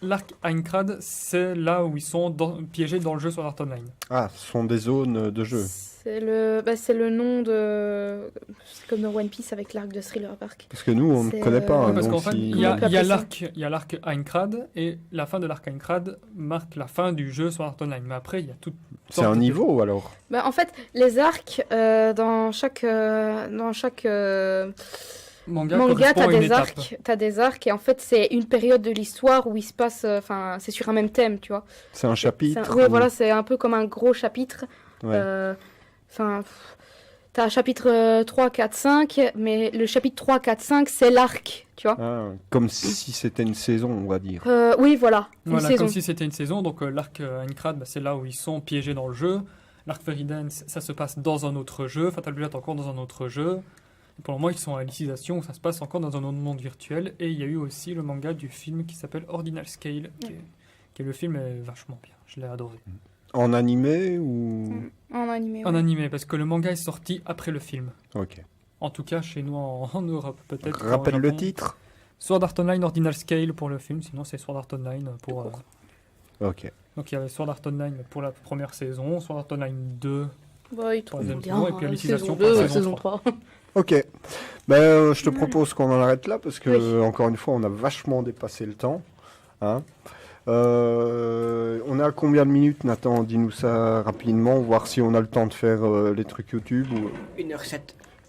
L'arc Aincrad, c'est là où ils sont piégés dans le jeu sur Art Online. Ah, ce sont des zones de jeu. C'est le nom de... C'est comme dans One Piece avec l'arc de Thriller Park. Parce que nous, on ne connaît pas. Oui, parce qu'en fait, il y a l'arc Aincrad, et la fin de l'arc Aincrad marque la fin du jeu sur Art Online. Mais après, il y a tout... C'est un niveau, alors En fait, les arcs, dans chaque manga, t'as des arcs, et en fait, c'est une période de l'histoire où il se passe... Enfin, c'est sur un même thème, tu vois. C'est un chapitre Oui, voilà, c'est un peu comme un gros chapitre. Ouais. T'as chapitre 3, 4, 5, mais le chapitre 3, 4, 5, c'est l'arc, tu vois. Ah, comme si c'était une saison, on va dire. Oui, voilà. Comme si c'était une saison. Donc l'arc Aincrad, c'est là où ils sont piégés dans le jeu. L'arc Fairy Dance, ça se passe dans un autre jeu. Fatal Bullet, encore dans un autre jeu. Pour le moment, ils sont à l'édition, ça se passe encore dans un autre monde virtuel. Et il y a eu aussi le manga du film qui s'appelle Ordinal Scale, qui est le film est vachement bien. Je l'ai adoré. En animé ou... En animé. En ouais. animé, parce que le manga est sorti après le film. Ok. En tout cas, chez nous en Europe, peut-être. Rappelle au le Japon. titre. Sword Art Online Ordinal Scale pour le film, sinon c'est Sword Art Online pour... Ok. Donc il y avait Sword Art Online pour la première saison, Sword Art Online 2 Bah, ils trouvent troisième bien. saison, et puis à l'utilisation saison pour la 2, saison saison 3. Ok. Je te propose qu'on en arrête là parce que, encore une fois, on a vachement dépassé le temps. Hein. On est à combien de minutes, Nathan? Dis-nous ça rapidement, voir si on a le temps de faire les trucs YouTube. Ou... 1h07.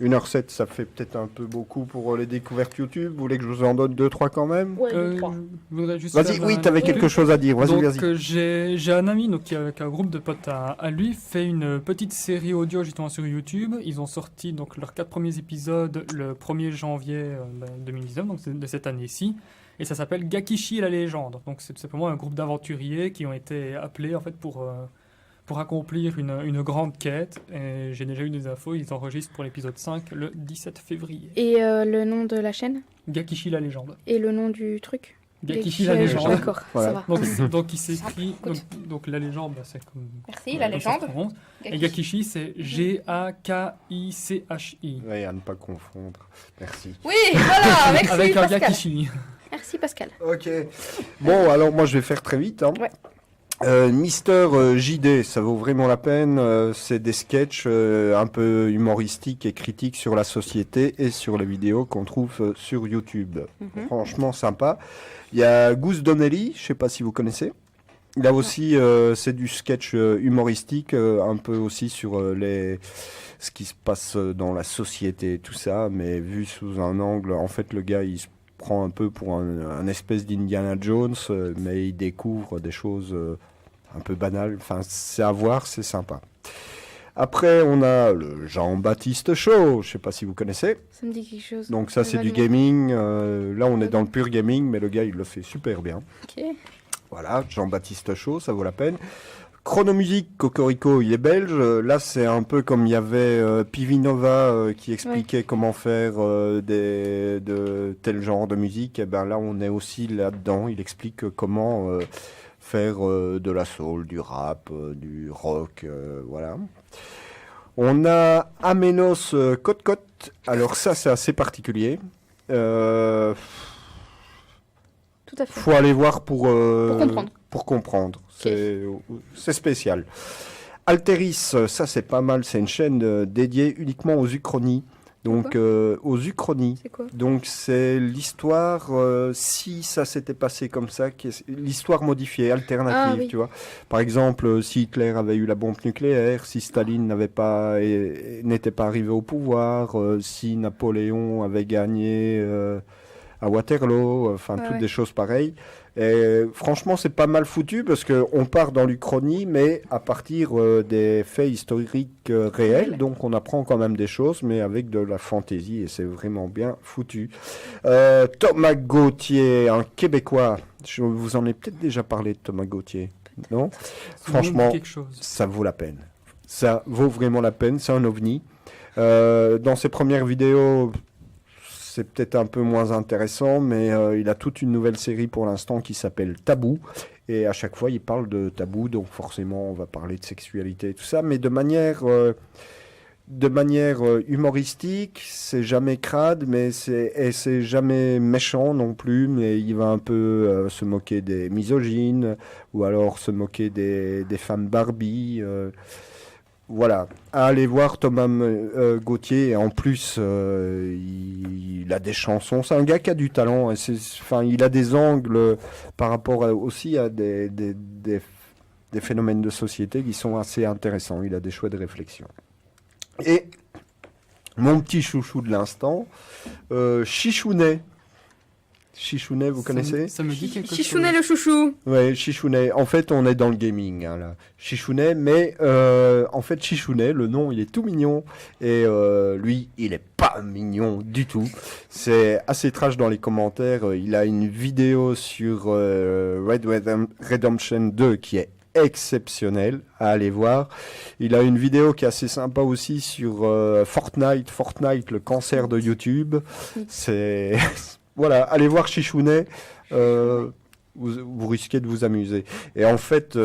1h07, ça fait peut-être un peu beaucoup pour les découvertes YouTube. Vous voulez que je vous en donne 2-3 quand même? Ouais, Je 3. voudrais juste Vas-y, faire oui, un- t'avais quelque chose à dire. Vas-y, Donc vas-y. j'ai un ami donc, qui avec un groupe de potes à lui fait une petite série audio justement sur YouTube. Ils ont sorti donc leurs 4 premiers épisodes le 1er janvier 2019, donc de cette année-ci. Et ça s'appelle Gakishi et la légende. Donc c'est simplement un groupe d'aventuriers qui ont été appelés en fait pour accomplir une grande quête. Et j'ai déjà eu des infos, ils enregistrent pour l'épisode 5 le 17 février. Et le nom de la chaîne? Gakishi la légende. Et le nom du truc? Gakishi la légende. D'accord, Voilà. ça va. Donc il s'écrit. Écoute. Donc la légende, c'est comme. Merci, la comme ça se légende. prononce. Et Gakishi, c'est Gakichi. Ouais, à ne pas confondre. Merci. Oui, voilà, merci Avec un Pascal. Gakishi. Merci Pascal. Ok. Bon, alors moi je vais faire très vite. Hein. Ouais. Mister JD, ça vaut vraiment la peine. C'est des sketchs un peu humoristiques et critiques sur la société et sur les vidéos qu'on trouve sur YouTube. Franchement sympa. Il y a Goose Donnelly, je sais pas si vous connaissez. Là aussi, c'est du sketch humoristique, un peu aussi sur ce qui se passe dans la société et tout ça, mais vu sous un angle. En fait, le gars, il se prend un peu pour un espèce d'Indiana Jones, mais il découvre des choses un peu banales. Enfin, c'est à voir, c'est sympa. Après, on a le Jean-Baptiste Show, je sais pas si vous connaissez. Ça me dit quelque chose. Donc ça, c'est du Vaguement. gaming. Là, on est dans le pur gaming, mais le gars, il le fait super bien. Ok. Voilà, Jean-Baptiste Chaud, ça vaut la peine. Chronomusique, Cocorico, il est belge. Là, c'est un peu comme il y avait Pivinova qui expliquait comment faire de tel genre de musique. Et ben là, on est aussi là-dedans. Il explique comment faire de la soul, du rap, du rock, voilà. On a Amenos Côte-Côte. Alors ça, c'est assez particulier. Tout à fait. Faut aller voir pour comprendre. pour comprendre. C'est spécial. Alteris, ça c'est pas mal. C'est une chaîne dédiée uniquement aux uchronies. Donc aux uchronies. C'est quoi? Donc c'est l'histoire, si ça s'était passé comme ça, l'histoire modifiée, alternative, Ah, oui. tu vois. Par exemple, si Hitler avait eu la bombe nucléaire, si Staline n'était pas arrivé au pouvoir, si Napoléon avait gagné à Waterloo, enfin toutes des choses pareilles. Et franchement, c'est pas mal foutu parce qu'on part dans l'Uchronie, mais à partir des faits historiques réels. Donc on apprend quand même des choses, mais avec de la fantaisie et c'est vraiment bien foutu. Thomas Gauthier, un Québécois. Je vous en ai peut-être déjà parlé de Thomas Gauthier, non? Franchement, quelque chose. ça vaut la peine. Ça vaut vraiment la peine. C'est un ovni. Dans ses premières vidéos, c'est peut-être un peu moins intéressant, mais il a toute une nouvelle série pour l'instant qui s'appelle Tabou. Et à chaque fois, il parle de tabou, donc forcément, on va parler de sexualité et tout ça, mais de manière humoristique. C'est jamais crade, mais c'est jamais méchant non plus. Mais il va un peu se moquer des misogynes, ou alors se moquer des femmes Barbie. Voilà, allez voir Thomas Gauthier. Et en plus, il a des chansons. C'est un gars qui a du talent. Et il a des angles par rapport aussi à des phénomènes de société qui sont assez intéressants. Il a des chouettes réflexions. Et mon petit chouchou de l'instant, Chichounet. Chichounet, vous connaissez? Ça me dit quelque chose. Chichounet le chouchou. Ouais, Chichounet. En fait, on est dans le gaming, hein, là. Chichounet, mais en fait, Chichounet, le nom, il est tout mignon. Et lui, il est pas mignon du tout. C'est assez trash dans les commentaires. Il a une vidéo sur Red Redemption 2 qui est exceptionnel à aller voir. Il a une vidéo qui est assez sympa aussi sur Fortnite, le cancer de YouTube. C'est voilà, allez voir Chichounet. Vous risquez de vous amuser. Et en fait,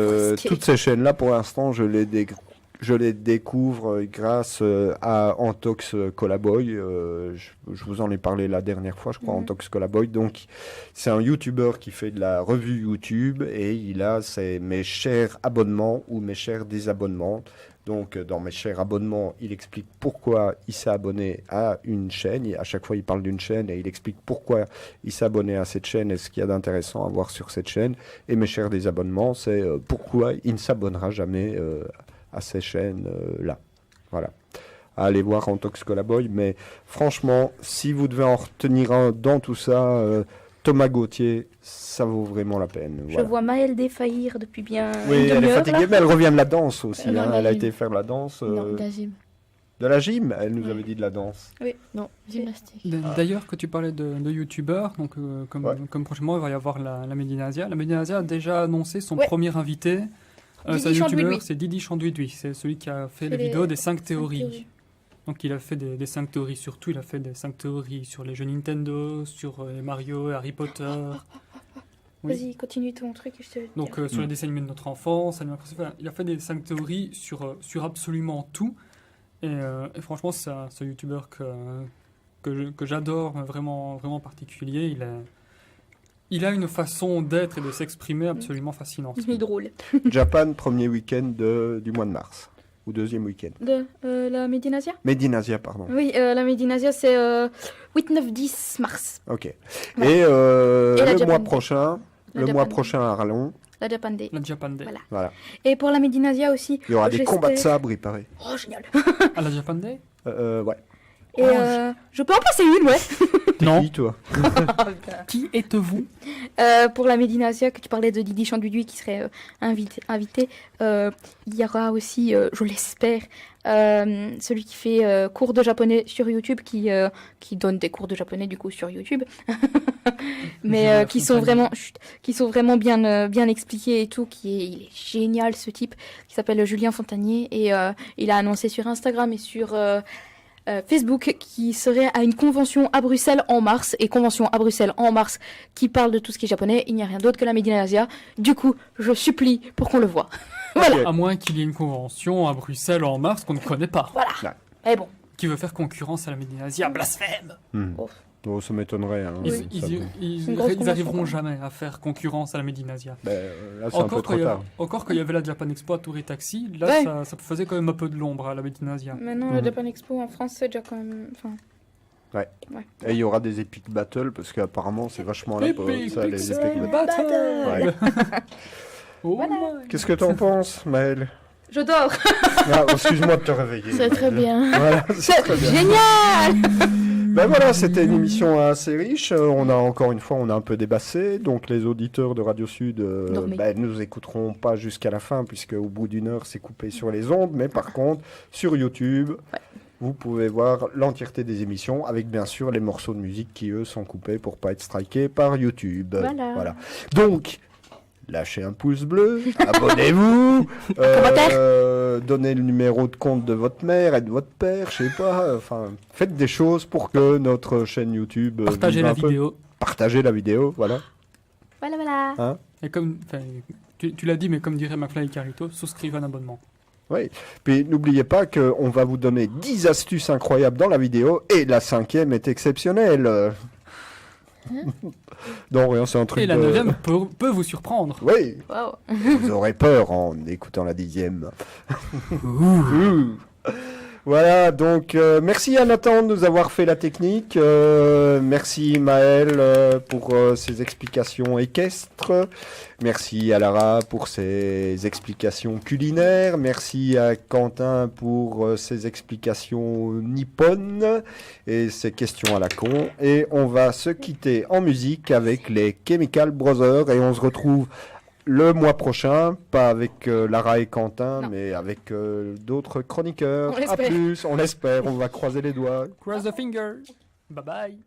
toutes ces chaînes-là, pour l'instant, je les découvre grâce à Antox Colaboy. Je vous en ai parlé la dernière fois, je crois, Antox Colaboy. Donc, c'est un YouTuber qui fait de la revue YouTube et il a mes chers abonnements ou mes chers désabonnements. Donc, dans mes chers abonnements, il explique pourquoi il s'est abonné à une chaîne. À chaque fois, il parle d'une chaîne et il explique pourquoi il s'est abonné à cette chaîne et ce qu'il y a d'intéressant à voir sur cette chaîne. Et mes chers désabonnements, c'est pourquoi il ne s'abonnera jamais à ces chaînes-là. Voilà. Allez voir Antox Colaboy. Mais franchement, si vous devez en retenir un dans tout ça, Thomas Gauthier, ça vaut vraiment la peine. Je vois Maëlle défaillir depuis bien Oui, une elle est demi-heure, fatiguée, là. mais elle revient de la danse aussi. Non, Hein. de la Elle a gym. été faire la danse. Non, de la gym. De la gym. Elle nous Ouais. avait dit de la danse. Non, gymnastique. D'ailleurs, que tu parlais de youtubeurs, donc comme prochainement il va y avoir la Médinasia. La Médinasia a déjà annoncé son premier invité. Didi C'est un youtubeur, Chandouidoui. c'est Didi Chandouidoui. C'est celui qui a fait les les vidéos des 5 5 théories. théories. Donc il a fait des 5 théories surtout. Il a fait des 5 théories sur les jeux Nintendo, sur les Mario, Harry Potter. Oui. Vas-y, continue ton truc et je te Donc sur les dessins animés de notre enfance, il a fait des 5 théories sur absolument tout. Et franchement, c'est un youtubeur que j'adore, vraiment, vraiment particulier. Il a une façon d'être et de s'exprimer absolument fascinante. Il est drôle. Japan, premier week-end du mois de mars. Ou deuxième week-end. De la Médinasia Médinasia, pardon. Oui, la Médinasia, c'est 8, 9, 10 mars. Ok. Ouais. Et, la le Japan mois Day. prochain, La le Japan mois Day. prochain à Arlon, La Japan Day. La Japan Day. Voilà. voilà. Et pour la Médinasia aussi. Il y aura des j'espère- combats de sabre, il paraît. Oh, génial. À la Japan Day Ouais. Et je peux en passer une, ouais. T'es Non. qui, toi? Qui êtes-vous? Pour la Médinasia, que tu parlais de Didi Chandouidoui qui serait invité, il y aura aussi, je l'espère, celui qui fait cours de japonais sur YouTube, qui donne des cours de japonais du coup sur YouTube, mais Julien qui sont Fontanier. vraiment bien expliqués et tout. Il est génial, ce type qui s'appelle Julien Fontanier, et il a annoncé sur Instagram et sur Facebook qui serait à une convention à Bruxelles en mars, et convention à Bruxelles en mars qui parle de tout ce qui est japonais. Il n'y a rien d'autre que la Médinasia. Du coup, je supplie pour qu'on le voit. Voilà. À moins qu'il y ait une convention à Bruxelles en mars qu'on ne connaît pas. Voilà. Mais bon. Qui veut faire concurrence à la Médinasia. Blasphème! Oh. Oh, ça m'étonnerait. Hein. Ils, Ça ils- peut- ils- C'est une grosse ils convention, arriveront quoi. jamais à faire concurrence à la Médinasia. Ben, là, c'est un peu trop tard. Encore qu'il y avait la Japan Expo à Tour et Taxi, là Ouais. ça faisait quand même un peu de l'ombre à la Médinasia. Maintenant, la Japan Expo en France, c'est déjà quand même. Enfin, Et il y aura des epic battles parce qu'apparemment c'est vachement là pour Epic ça, les Pixel epic battles. Battle! Ouais. Oh Voilà. my. Qu'est-ce que t'en penses, Maëlle? je dors. Ah, excuse-moi de te réveiller. C'est très Maëlle. bien. Voilà, c'est très bien. Génial. Ben voilà, c'était une émission assez riche. On a encore une fois, on a un peu débassé. Donc les auditeurs de Radio Sud Dormez. nous écouteront pas jusqu'à la fin puisque au bout d'une heure c'est coupé sur les ondes. Mais par contre, sur YouTube, vous pouvez voir l'entièreté des émissions avec bien sûr les morceaux de musique qui eux sont coupés pour pas être strikés par YouTube. Voilà. Donc lâchez un pouce bleu, abonnez-vous, donnez le numéro de compte de votre mère et de votre père, je sais pas, enfin, faites des choses pour que notre chaîne YouTube Partagez vive la un peu. vidéo. Partagez la vidéo, voilà. Voilà. Et comme enfin, tu l'as dit, mais comme dirait McFly et Carito, souscrivez un abonnement. Oui. Puis n'oubliez pas qu'on va vous donner 10 astuces incroyables dans la vidéo et la 5e est exceptionnelle. Non, rien, c'est un truc Et la de... 9e peut vous surprendre. Oui, Waouh. vous aurez peur en écoutant la 10e. Ouh. Voilà, donc merci à Nathan de nous avoir fait la technique. Merci Maëlle pour ses explications équestres. Merci à Lara pour ses explications culinaires. Merci à Quentin pour ses explications nippones et ses questions à la con. Et on va se quitter en musique avec les Chemical Brothers et on se retrouve le mois prochain, pas avec Lara et Quentin, Non. mais avec d'autres chroniqueurs. On À l'espère. plus, on l'espère, on va croiser les doigts. Cross the finger. Bye bye.